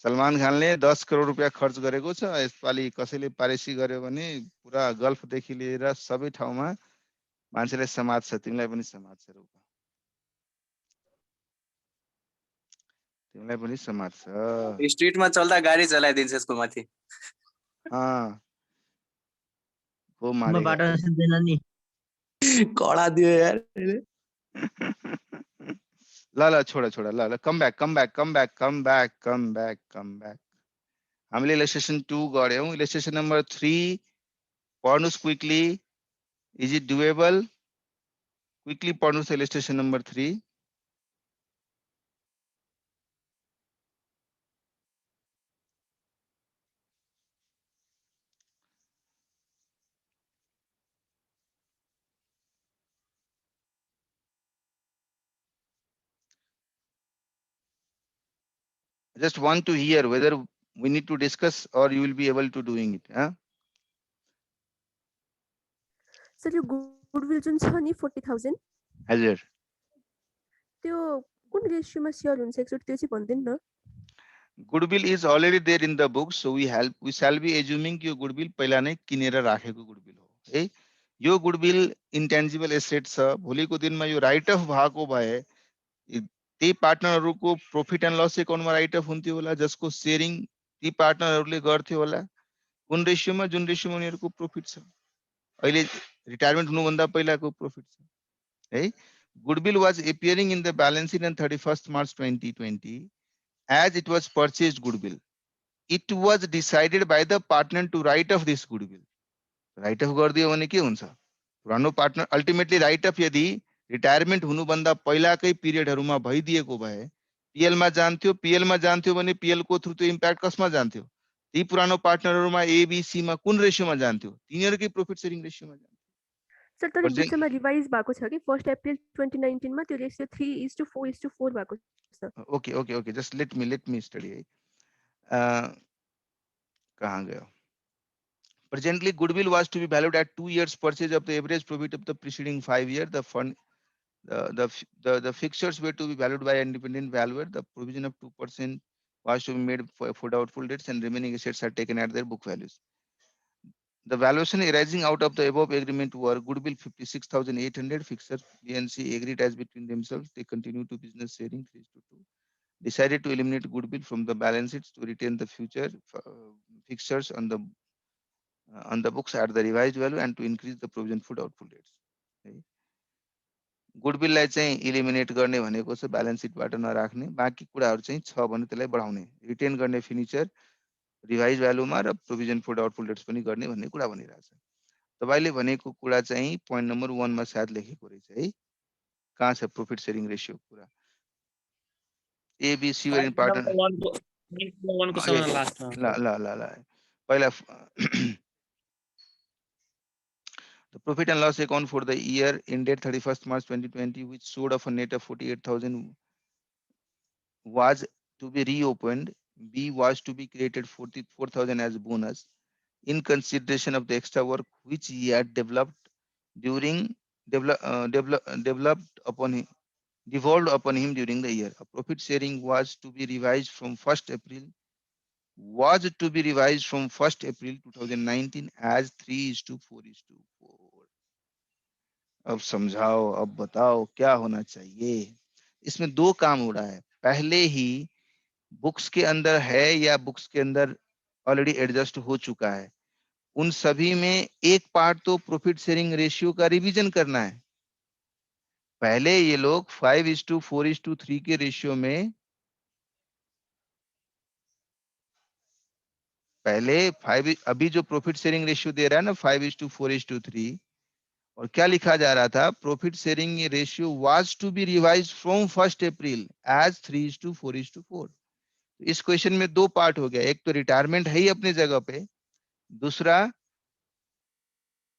सलमान खानले 10 करोड रुपियाँ खर्च गरेको छ। यसपालि कसैले पारेसी गर्यो भने पुरा गल्फदेखि लिएर सबै ठाउँमा मान्छेले समात्छ, तिमीलाई पनि समात्छ, रुपा तिमीलाई पनि समात्छ। स्ट्रीटमा चल्दा गाडी चलाइदिन्छ यसको माथि। हाँ वो म मारेगा। बाटो सुन्दैन नि। कडा दियो यार। ल छोड ल कम बैक हामीले इलस्ट्रेसन 2 गऱ्यौं। इलस्ट्रेसन नम्बर 3 पढ्नुस् quickly. Is it doable? Quickly पढ्नुस् illustration number 3। Just want to hear whether we need to discuss or you will be able to doing it. Huh? Sir यो goodwill जुन छ नि 40,000 हजुर त्यो कुन रेशियोमा सेयर हुन्छ एकचोटि त्यो चाहिँ भन्दिनु न। Goodwill is already there in the books, so we shall be assuming कि यो goodwill पहिला नै किनेर राखेको goodwill हो है। यो goodwill intangible asset छ, भोलिको दिनमा यो राइट अफ भएको भए त्यही पार्टनरहरूको प्रॉफिट एन्ड लस एकाउन्टमा राइट अफ हुन्थ्यो होला, जसको शेयरिङ ती पार्टनरहरूले गर्थ्यो होला। कुन रेशियोमा? जुन रेशियोमा उनीहरूको प्रॉफिट छ, अहिले रिटायरमेन्ट हुनुभन्दा पहिलाको प्रॉफिट छ है। Goodwill was appearing in the balance sheet on 31st March 2020 as it was purchased goodwill. It was decided by the partner to write off this goodwill. Write off गरिदियो भने के हुन्छ? पुरानो पार्टनर अल्टिमेटली राइट अफ यदि retirement हुनुभन्दा पहिलाकै पिरियडहरुमा भइदिएको भए पीएल मा जान्थ्यो, पीएल मा जान्थ्यो भने पीएल को थ्रु त्यो इम्प्याक्ट कसमा जान्थ्यो? ती पुरानो पार्टनरहरुमा एबीसी मा कुन रेशियोमा जान्थ्यो? तिनीहरुकै प्रॉफिट शेयरिङ रेशियोमा जान्थ्यो। सर तर बिचमा रिवाइज भएको छ कि 1 अप्रिल 2019 मा त्यो रेशियो 3:4:4 भएको छ। Okay just let me study है। कहाँ गयो? Presently, goodwill was to be valued at 2 years purchase of the average profit of the preceding 5 years. The fixtures were to be valued by an independent valuer. The provision of 2% was to be made for doubtful debts, and remaining assets are taken at their book values. The valuation arising out of the above agreement were goodwill 56,800, fixture BNC agreed as between themselves. They continue to business sharing 3:2. Decided to eliminate goodwill from the balance sheets to retain the future fixtures on the books at the revised value and to increase the provision for doubtful debts. Goodwill लाई चाहिँ eliminate गर्ने भनेको छ balance शीटबाट नराख्ने, बाँकी कुराहरु चाहिँ छ भने त्यसलाई बढाउने, रिटेन गर्ने फिनिचर रिवाइज भ्यालुमा र प्रोभिजन फर डाउटफुल डेट्स पनि गर्ने भन्ने कुरा भनिरहेछ। तपाईले भनेको कुरा चाहिँ पोइन्ट नम्बर 1 मा सायद लेखेको रहेछ है। कहाँ छ प्रॉफिट शेयरिङ रेशियो कुरा? एबीसी वर इन पार्टनर 1 को सम्म लास्टमा ल पहिला the profit and loss account for the year ended 31st March 2020, which showed of a net of 48,000, was to be reopened. B was to be created 44,000 as bonus in consideration of the extra work which he had devolved upon him during the year. A profit sharing was to be revised from 1st April 2019 as 3:4:4. अब समझाओ, अब बताओ क्या होना चाहिए? इसमें 2 काम हो रहा है। पहले ही बुक्स के अंदर है या बुक्स के अंदर ऑलरेडी एडजस्ट हो चुका है, उन सभी में एक पार्ट तो प्रॉफिट शेयरिंग रेशियो का रिवीजन करना है। पहले ये लोग 5:4:3 के रेशियो में पहले 5 अभी जो प्रॉफिट शेयरिंग रेशियो दे रहा है ना 5:4:3 और क्या लिखा जा रहा था? Profit sharing ratio was to be revised from 1st April as 3:4:4। इस क्वेश्चन में 2 पार्ट हो गया, एक तो रिटायरमेंट है ही अपने जगह पे, दूसरा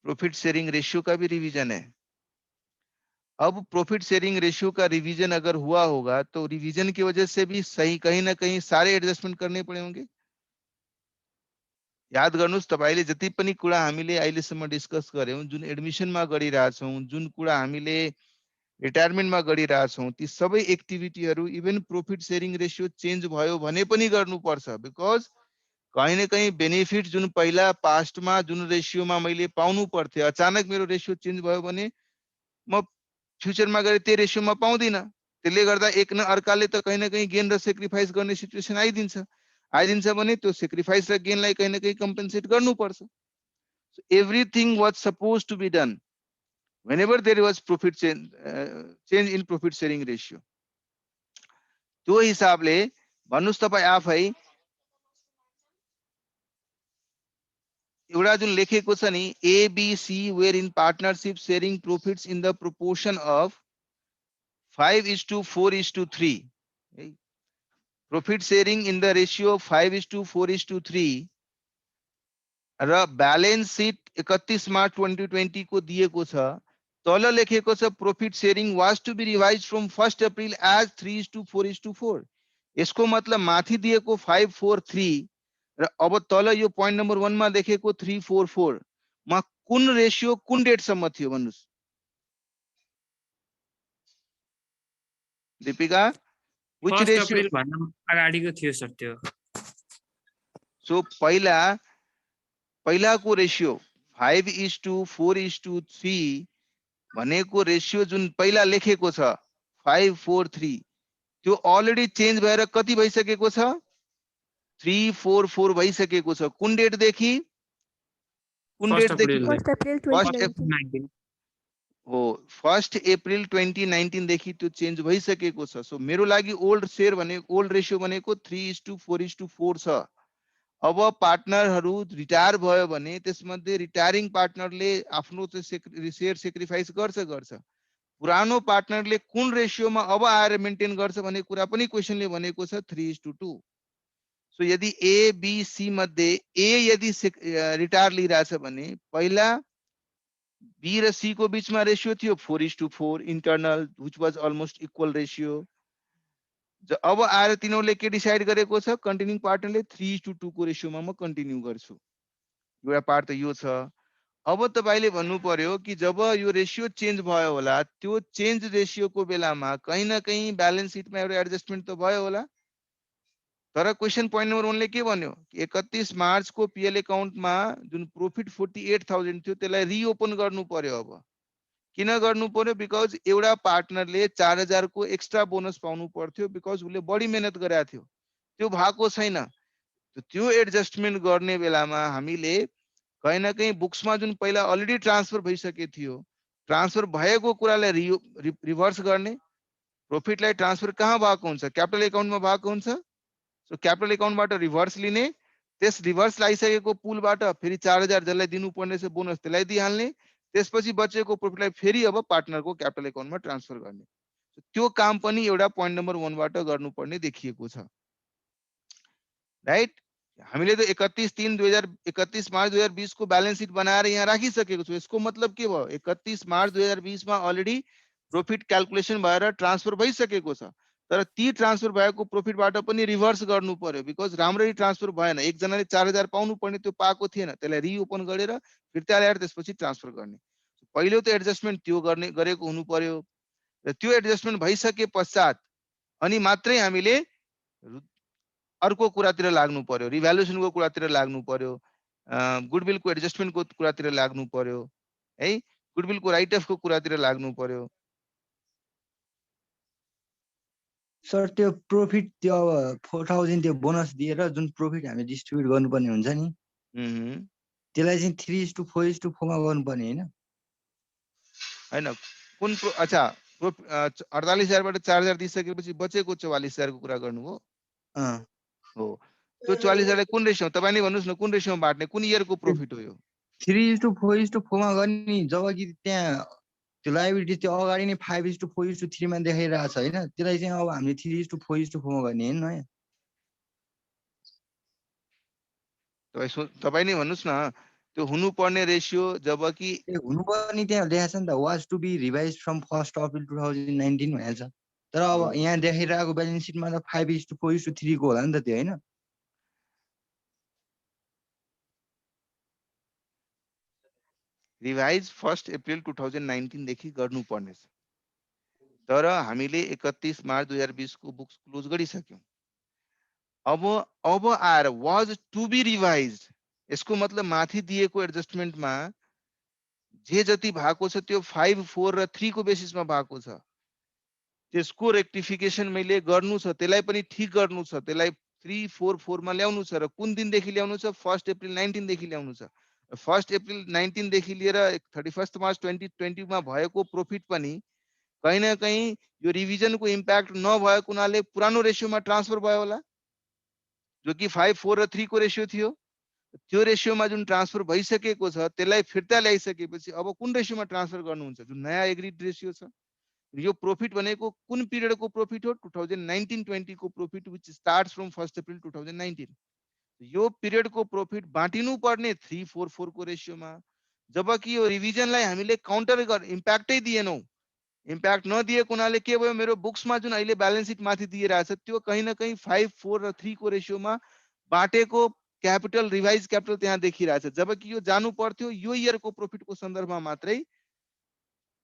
प्रॉफिट शेयरिंग रेशियो का भी रिवीजन है। अब प्रॉफिट शेयरिंग रेशियो का रिवीजन अगर हुआ होगा तो रिवीजन की वजह से भी सही कहीं ना कहीं सारे एडजस्टमेंट करने पड़े होंगे। याद गर्नुस्, तपाईले जति पनि कुरा हामीले अहिलेसम्म डिस्कस गर्यौं, जुन एडमिसनमा गरिरहेछौं, जुन कुरा हामीले रिटायरमेन्टमा गरिरहेछौं, ती सबै एक्टिभिटीहरु even profit sharing ratio change भयो भने पनि गर्नुपर्छ। बिकज कहीं न कहीं बेनिफिट जुन पहिला पास्टमा जुन रेशियोमा मैले पाउनु पर्थ्यो, अचानक मेरो रेशियो चेन्ज भयो भने म फ्युचरमा गएर त्यो रेशियोमा पाउँदिन। त्यसले गर्दा एक न अर्काले त कहीं न कहीं गेन र सेक्रिफाइस गर्ने सिचुएसन आइदिन्छ भने त्यो सेक्रिफाइस र गेनलाई कहीं न कहीं कम्पेन्सेट गर्नुपर्छ। So everything was supposed to be done whenever there was profit change in profit sharing ratio. त्यो हिसाबले भन्नुस् तपाई आफै एउटा जुन लेखेको छ नि ABC were in partnership sharing profits in the proportion of 5:4:3. Profit sharing in the ratio of 5:4:3 र बैलेंस शीट 31 मार्च 2020 को दिएको छ। तल लेखेको छ profit sharing was to be revised from 1st April as 3:4:4। यसको मतलब माथि दिएको 543 र अब तल यो पोइन्ट नम्बर 1 मा लेखेको 344 मा कुन रेशियो कुन डेट सम्म थियो भन्नुस्? Deepika, which first ratio? April भन्दा अगाडिको थियो सर त्यो So पहिलाको रेशियो 5:4:3 भनेको रेशियो जुन पहिला लेखेको छ 5:4:3 त्यो अलरेडी चेन्ज भएर कति भइसकेको छ 3:4:4 भइसकेको छ कुन डेट देखि First April First 2019. हो 1 अप्रिल 2019 देखि त्यो चेन्ज भइसकेको छ सो मेरो लागि ओल्ड शेयर भनेको ओल्ड रेशियो भनेको 3:4:4 छ अब पार्टनरहरू रिटायर भयो भने त्यसमध्ये रिटायरिङ पार्टनरले आफ्नो शेयर सेक्रिफाइस गर्छ पुरानो पार्टनरले कुन रेशियोमा अब आएर मेन्टेन गर्छ भन्ने कुरा पनि क्वेशनले भनेको छ 3:2 सो यदि ए बी सी मध्ये ए यदि रिटायर लिइरहेछ भने पहिला बी र सी को बीचमा रेशियो थियो 4:4 internal which was almost equal ratio अब आएर तिनीहरूले के डिसाइड गरेको छ कन्टिन्युइङ पार्टनरले 3:2 को रेशियोमा म कन्टिन्यू गर्छु एउटा पार्ट त यो छ अब तपाईले भन्नु पर्यो कि जब यो रेशियो चेन्ज भयो होला त्यो चेन्ज रेशियोको बेलामा कहीं न कहीं ब्यालेन्स शीटमा एउटा एडजस्टमेन्ट त भयो होला तर क्वेशन पॉइंट नंबर 1 ले के भन्यो कि 31 मार्च को पीएल अकाउन्टमा जुन प्रॉफिट 48,000 थियो त्यसलाई रिओपन गर्नु पर्यो अब किन गर्नु पर्यो बिकज एउटा पार्टनरले 4,000 को एक्स्ट्रा बोनस पाउनु पर्थ्यो बिकज उले बढी मेहनत गरेको थियो त्यो भएको छैन त्यो एडजस्टमेन्ट गर्ने बेलामा हामीले कहीं न कहीं बुक्समा जुन पहिला अलरेडी ट्रान्सफर भइसके थियो ट्रान्सफर भएको कुरालाई रिभर्स गर्ने प्रॉफिटलाई ट्रान्सफर कहाँ भएको हुन्छ क्यापिटल अकाउन्टमा भएको हुन्छ सो क्यापिटल अकाउन्टबाट रिभर्स लिने त्यस रिभर्स लागिसकेको पुलबाट फेरि 4,000 जसलाई दिनुपर्ने छ बोनस त्यसलाई दिइहाल्ने त्यसपछि बचेको प्रॉफिटलाई फेरि अब पार्टनरको क्यापिटल अकाउन्टमा ट्रान्सफर गर्ने त्यो काम पनि एउटा पोइन्ट नम्बर 1 बाट गर्नुपर्ने देखिएको छ राइट हामीले त 31 मार्च 2020 को ब्यालेन्स शीट बनाएर यहाँ राखिसकेको छु यसको मतलब के भयो 31 मार्च 2020 मा अलरेडी प्रॉफिट क्याल्कुलेसन भएर ट्रान्सफर भइसकेको छ तर ती ट्रान्सफर भएको प्रॉफिटबाट पनि रिभर्स गर्नु पर्यो बिकज राम्ररी ट्रान्सफर भएन एकजनाले 4,000 पाउनु पर्ने त्यो पाएको थिएन त्यसलाई रिओपन गरेर फिर्ता ल्याएर त्यसपछि ट्रान्सफर गर्ने पहिलो त एडजस्टमेन्ट त्यो गरेको हुनु पर्यो र त्यो एडजस्टमेन्ट भइसके पश्चात अनि मात्रै हामीले अर्को कुरातिर लाग्नु पर्यो रिभ्यालुएसनको कुरातिर लाग्नु पर्यो गुडविलको एडजस्टमेन्टको कुरातिर लाग्नु पर्यो है गुडविलको राइट अफको कुरातिर लाग्नु पर्यो सर त्यो प्रॉफिट त्यो अब 4,000 त्यो बोनस दिएर जुन प्रॉफिट हामी डिस्ट्रिब्युट गर्नुपर्ने हुन्छ नि त्यसलाई चाहिँ 3:4:4 मा गर्नुपर्ने हैन हैन कुन अच्छा 48,000 बाट 4,000 दिइसकेपछि बचेको 44,000 को कुरा गर्नु हो त्यो 44,000 लाई कुन रेशियो तपाईले भन्नुस् न कुन रेशियोमा बाट्ने कुन इयर को प्रॉफिट हो यो 3:4:4 मा गर्ने जबकि त्यहाँ त्यो लायबिलिटी त्यो अगाडि नै 5:4:3 मा देखाइरहेको छ हैन त्यसलाई चाहिँ अब हामीले 3:4:4 मा गर्ने हैन नयाँ तपाई नै भन्नुस् न त्यो हुनुपर्ने रेशियो जबकि हुनुपर्ने त्यहाँ लेखा छ नि त was to be revised from 1 April 2019 भनेको छ तर अब यहाँ देखाइरहेको ब्यालेन्स शीटमा त 5:4:3 को होला नि त त्यो हैन रिभाइज 1 अप्रिल 2019 देखि गर्नु पर्ने छ तर हामीले 31 मार्च 2020 को बुक्स क्लोज गरिसक्यौं अब आएर वाज टु बी रिभाइज्ड यसको मतलब माथि दिएको एडजस्टमेन्टमा जे जति भएको छ त्यो 5, 4 र 3 को बेसिसमा भएको छ त्यसको रेक्टिफिकेसन मैले गर्नु छ त्यसलाई पनि ठीक गर्नु छ त्यसलाई 3:4:4 मा ल्याउनु छ र कुन दिन देखि ल्याउनु छ 1 अप्रिल 19 देखि ल्याउनु छ 1 अप्रिल 19 देखि लिएर 31 मार्च 2020 मा भएको प्रॉफिट पनि कहीं न कहीं यो रिभिजन को इम्प्याक्ट नभएको हुनाले पुरानो रेशियोमा ट्रान्सफर भयो होला जो कि 5, 4 र 3 को रेशियो थियो त्यो रेशियोमा जुन ट्रान्सफर भइसकेको छ त्यसलाई फिर्ता ल्याइसकेपछि अब कुन रेशियोमा ट्रान्सफर गर्नुहुन्छ जुन नयाँ एग्रीड रेशियो छ यो प्रॉफिट भनेको कुन पिरियड को प्रॉफिट हो 2019-20 को profit which starts from 1 April 2019 यो पिरियड को प्रॉफिट बाँटिनु पर्ने 3:4:4 को रेशियोमा जबकि यो रिभिजनलाई हामीले काउन्टर गर इम्प्याक्टै दिएनौ इम्प्याक्ट नदिएको हुनाले के भयो मेरो बुक्समा जुन अहिले ब्यालेन्स शीट माथि दिइरहेछ त्यो कहीं न कहीं 5, 4 र 3 को रेशियोमा बाटेको क्यापिटल रिवाइज क्यापिटल त्यहाँ देखिरहेछ जबकि यो जानु पर्थ्यो यो इयर को प्रॉफिट को सन्दर्भमा मात्रै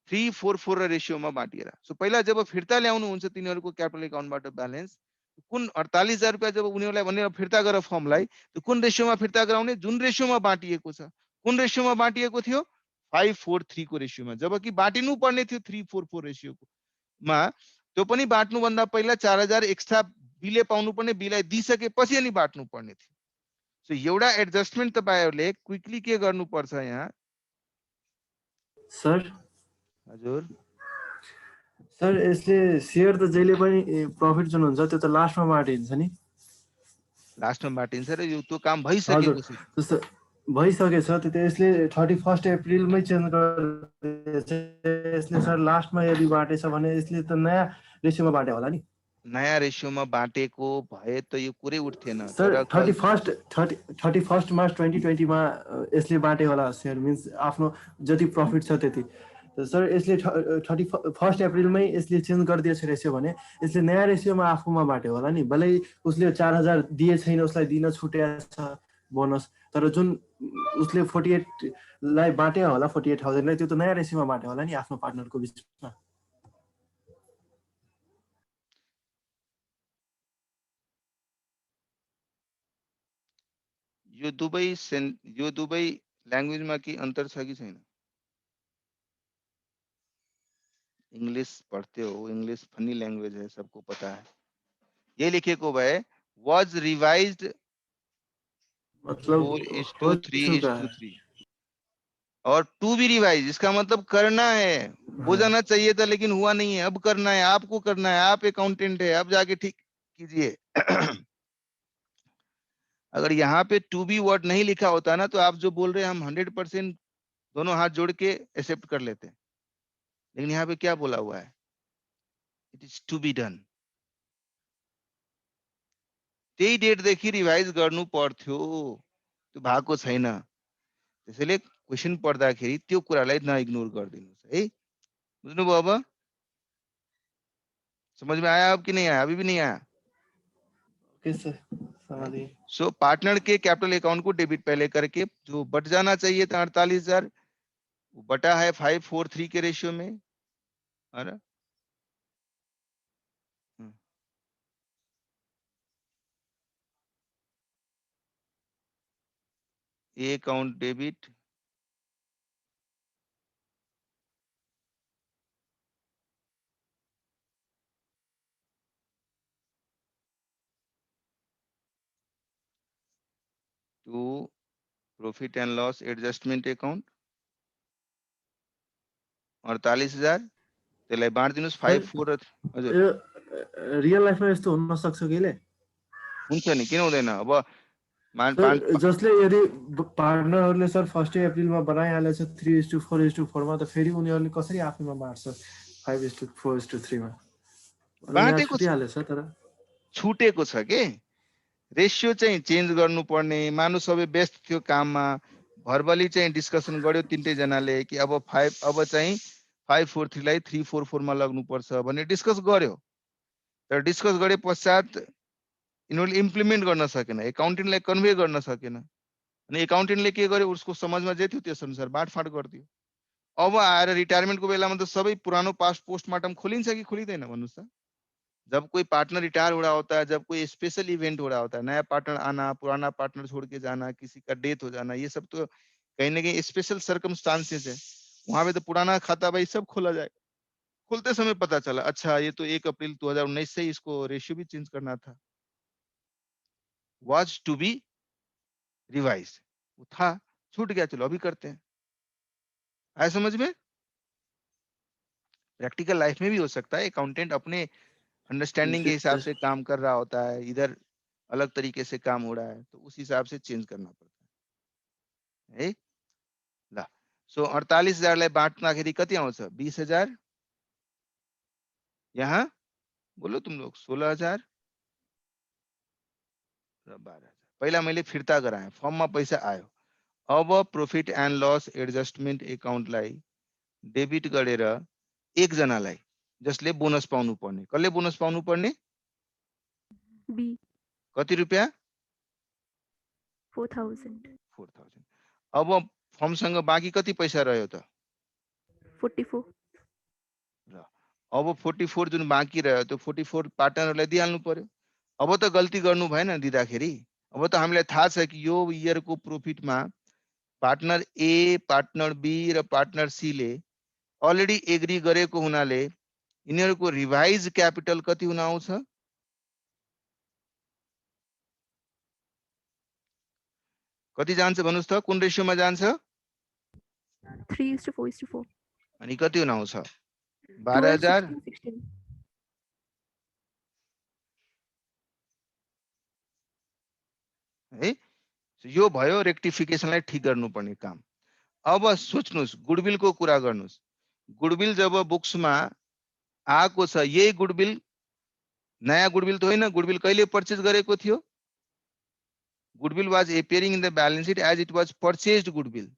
344 र रेसियोमा बाँटिएर। सो पहिला जब फिर्ता ल्याउनुहुन्छ तिनीहरूको क्यापिटल एकाउन्टबाट ब्यालेन्स कुन 48,000 रुपियाँ जब उनीहरूलाई भनेर फिर्ता गर फर्मलाई त कुन रेसियोमा फिर्ता गराउने, जुन रेसियोमा बाँटिएको छ। कुन रेसियोमा बाँटिएको थियो 543 को रेसियोमा, जबकि बाँटिनु पर्ने थियो 344 रेसियोको मा। त्यो पनि बाँट्नु भन्दा पहिला 4,000 एक्स्ट्रा बिले पाउनु पर्ने, बिलाई दिइसकेपछि अनि बाँट्नु पर्ने थियो। सो एउटा एडजस्टमेन्ट तपाईहरुले क्विकली के गर्नुपर्छ यहाँ सर हजुर। सर यसले शेयर त जहिले पनि प्रफिट जुन हुन्छ त्यो त लास्टमा बाँडिन्छ नि, लास्टमा बाँटिन्छ र यो त्यो काम भइसकेको छ। जस्तो भइसकेछ त्यो यसले 31 अप्रिलमै चेन्ज गर्छ। यसले सर लास्टमा यदि बाँटेछ भने यसले त नयाँ रेसियोमा बाँट्यो होला नि। नयाँ रेसियोमा बाँटेको भए त यो कुरै उठ्थेन। सर 31 मार्च 2020 मा यसले बाँटे होला शेयर, मिन्स आफ्नो जति प्रफिट छ त्यति। सर यसले 31 अप्रिलमै यसले चेन्ज गरिदिएछ रेसियो भने यसले नयाँ रेसियोमा आफूमा बाँट्यो होला नि। भलै उसले 4,000 दिए छैन, उसलाई दिन छुटेछ बोनस, तर जुन उसले 48 लाई बाँट्यो होला 48,000 लाई, त्यो त नयाँ रेसियोमा बाँट्यो होला नि आफ्नो पार्टनरको बिचमा। यो दुबै ल्याङ्ग्वेजमा के अन्तर छ कि छैन? इंग्लिश पढ़ते हो, इंग्लिश फनी लैंग्वेज है, सबको पता है। ये लिखेको भए was revised मतलब 4:3:3 और to be revised, इसका मतलब करना है। हो जाना चाहिए था लेकिन हुआ नहीं है, अब करना है, आपको करना है, आप अकाउंटेंट है, अब जाके ठीक कीजिए। अगर यहाँ पे टू बी वर्ड नहीं लिखा होता ना तो आप जो बोल रहे हैं हम 100% दोनों हाथ जोड़ के एक्सेप्ट कर लेते हैं, लेकिन यहाँ पे क्या बोला हुआ है? It is to be done. त्यही डेट देखि रिवाइज गर्नु पर्थ्यो, त्यो भएको छैन। त्यसैले क्वेशन पढ्दाखेरि त्यो कुरालाई नइग्नोर गरिदिनुस् है। बुझ्नुभयो? अब समझ में आया अब कि नहीं आया? अभी भी नहीं आया? सो पार्टनर के कैपिटल अकाउंट को डेबिट पहले करके जो बट जाना चाहिए था 48,000 वो बटा है 543 के रेशियो में, है ना? A account debit to profit and loss adjustment account 48,000 त्यसलाई बाँड्दिनुस् 5,4 हजुर। रियल लाइफमा यस्तो हुन सक्छ कि ले? हुन्छ नि, किन हुँदैन? अब जसले यदि पार्टनरहरूले सर 1 अप्रिलमा बनाइहालेछ 3:4:4 मा, त फेरि उनीहरूले कसरी आफैमा बाँड्छ 5:4:3 मा? बाँटेको छुटिहालेछ, तर छुटेको छ के रेशियो चाहिँ चेन्ज गर्नुपर्ने। मानु सबै व्यस्त थियो काममा, भर्बली चाहिँ डिस्कसन गर्यो तीनटै जनाले कि अब 543 लाई 344 मा लग्नुपर्छ भन्ने डिस्कस गर्यो। तर डिस्कस गरे पश्चात यिनीहरूले इम्प्लिमेन्ट गर्न सकेन, एकाउन्टेन्टलाई कन्भे गर्न सकेन। अनि एकाउन्टेन्टले के गर्यो, उसको समझमा जे थियो त्यस अनुसार बाँडफाँड गरिदियो। अब आएर रिटायरमेन्टको बेलामा त सबै पुरानो पास्ट पोस्टमार्टम खोलिन्छ कि खोलिँदैन भन्नुहोस् त? जब कोई पार्टनर रिटायर हो रहा होता है, जब कोई स्पेशल इवेंट हो रहा होता है, नया पार्टनर आना, पुराना पार्टनर छोड़ के जाना, किसी का डेथ हो जाना, ये सब तो कहीं ना कहीं स्पेशल सर्कमस्टांसेस है। वहां पे तो पुराना खाता भाई सब खोला जाए। खोलते समय पता चला अच्छा ये तो 1 अप्रैल 2019 से इसको रेशियो भी चेंज करना था, वाज टू बी रिवाइज, वो था, छूट गया, चलो अभी करते हैं। आया समझ में? प्रैक्टिकल लाइफ में भी हो सकता है, अकाउंटेंट अपने अंडरस्टैंडिंग के हिसाब से काम कर रहा होता है, इधर अलग तरीके से काम हो रहा है, तो उस हिसाब से चेंज करना पड़ता है। ला सो 48,000 लाई बाँट्दाखेरि कति आउँछ? 20,000। यहाँ बोलो तुम लोग 16,000 र 12,000। पहिला मैले फिर्ता गराएँ, फर्ममा पैसा आयो। अब प्रॉफिट एन्ड लस एडजस्टमेन्ट अकाउन्टलाई डेबिट गरेर एक जनालाई जसले बोनस पाउनु पर्ने, कसले बोनस पाउनु पर्ने? बी। कति रुपैयाँ? 4,000। 4,000। अब फर्मसँग बाँकी कति पैसा रह्यो त? 44। अब 44 जुन बाँकी रह्यो त्यो 44 पार्टनरलाई दिइहाल्नु पर्यो। अब त गल्ती गर्नु भएन दिँदाखेरि। अब त हामीलाई थाहा छ कि यो इयरको प्रोफिटमा पार्टनर ए, पार्टनर बी र पार्टनर सी ले अलरेडी एग्री गरेको हुनाले यिनीहरूको रिभाइज क्यापिटल कति हुन आउँछ? कति जान्छ भन्नुस् त? कुन रेशियोमा जान्छ? 3:4:4. अनि कति हुन आउँछ? 12, 12,000 16, 16. है। यो भयो रेक्टिफिकेसनलाई ठिक गर्नुपर्ने काम। अब सोच्नुस् गुडविलको कुरा गर्नुस्। गुडविल जब बुक्समा आएको छ यही गुडविल नयाँ गुडविल त होइन, गुडविल कहिले पर्चेज गरेको थियो? Goodwill was appearing in the balance sheet as it was purchased goodwill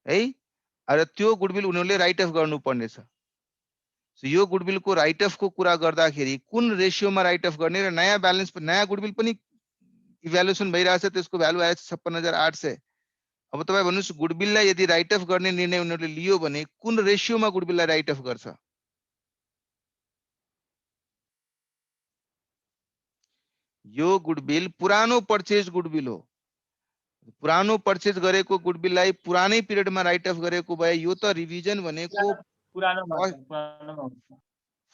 है। र त्यो गुडविल उनीहरूले राइट अफ गर्नुपर्ने छ। यो गुडविलको राइट अफ को कुरा गर्दाखेरि कुन रेशियोमा राइट अफ गर्ने र नयाँ ब्यालेन्स नयाँ गुडविल पनि इभ्यालुएसन भइरहेछ, त्यसको भ्यालु आएछ 56,800। अब तपाईँ भन्नुहोस् गुडविललाई यदि राइट अफ गर्ने निर्णय उनीहरूले लियो भने कुन रेशियोमा गुडविललाई राइट अफ गर्छ? यो गुडविल पुरानो पर्चेज गुडविल हो। पुरानो पर्चेज गरेको गुडविललाई पुरानै पिरियडमा राइट अफ गरेको भए यो त रिभिजन भनेको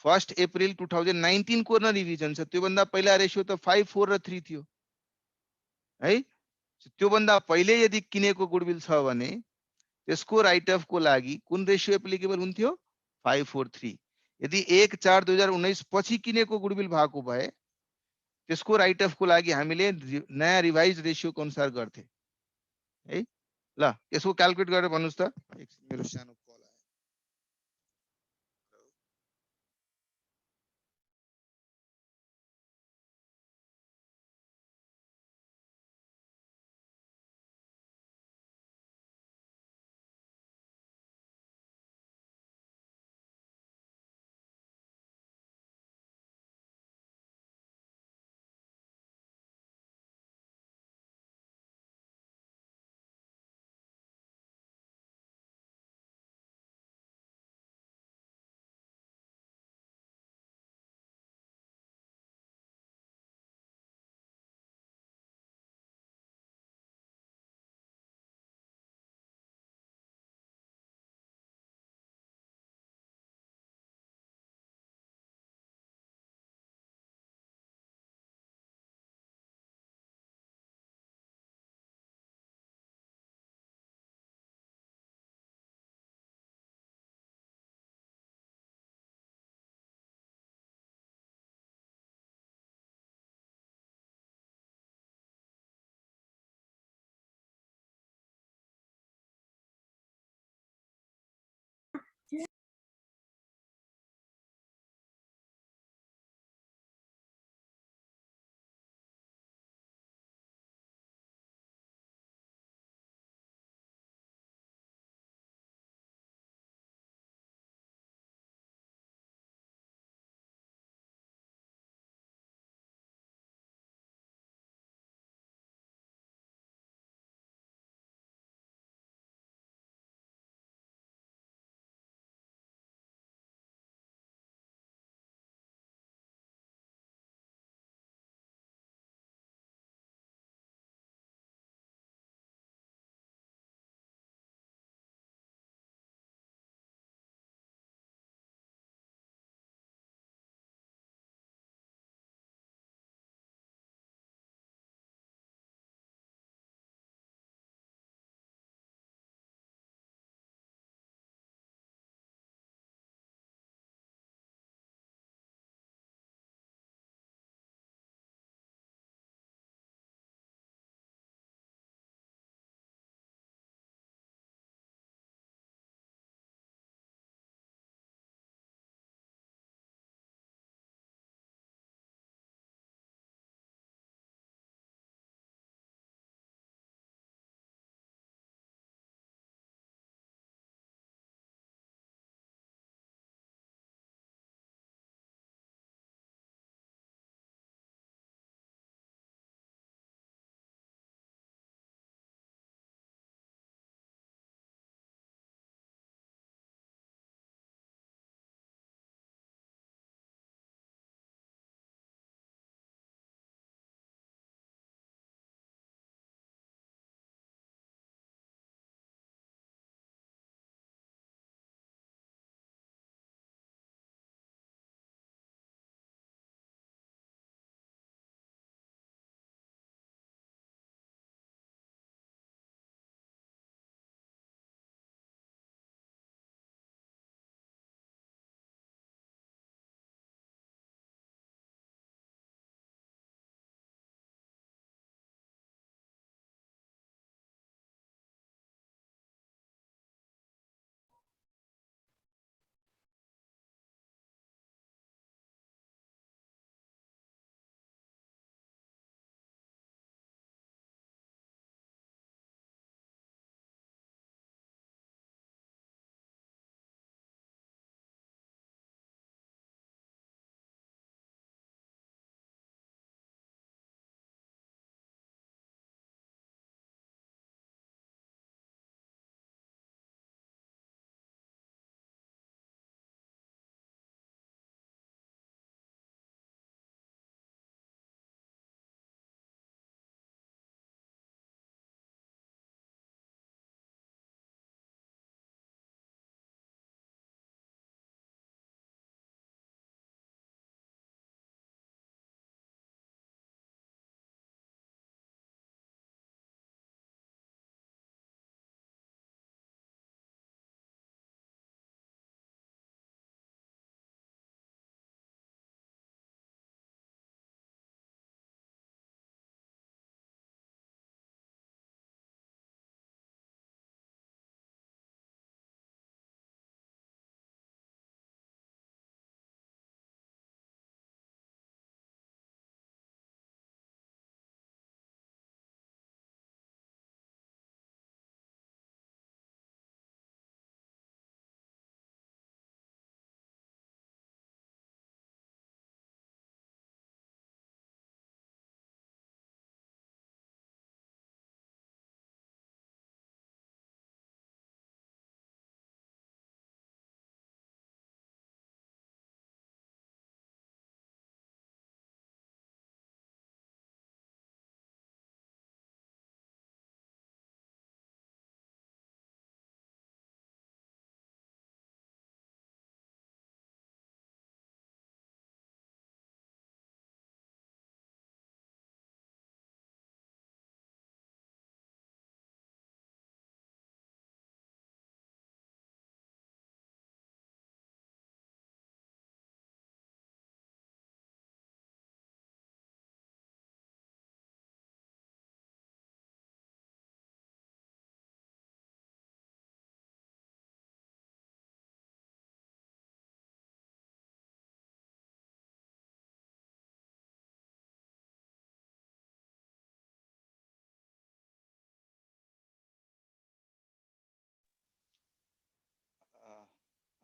1 अप्रिल 2019 को न रिभिजन छ। त्योभन्दा पहिला रेशियो त 5, 4 र 3 थियो है। त्योभन्दा पहिले यदि किनेको गुडविल छ भने त्यसको राइट अफ को लागि कुन रेशियो एप्लिकेबल हुन्थ्यो? 5, 4, 3। यदि 1/4/2019 पछि किनेको गुडविल भएको भए त्यसको राइट अफ को लागि हामीले नयाँ रिभाइज रेशियोको अनुसार गर्थे है। ल यसको क्याल्कुलेट गरेर भन्नुस् त। मेरो सानो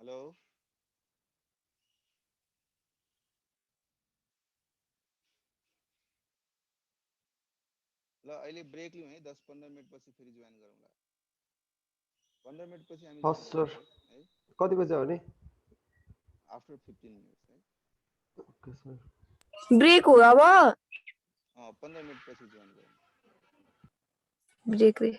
हेलो ल अहिले ब्रेक लिउँ है 10-15 मिनट पछि फेरि जोइन गरौँला 15 मिनट पछि हामी हस् जोइन सर गरौँ है कति बजे आउने आफ्टर 15 मिनट्स है ओके सर ब्रेक हो अब 15 मिनट पछि जोइन गरौँ ब्रेक रे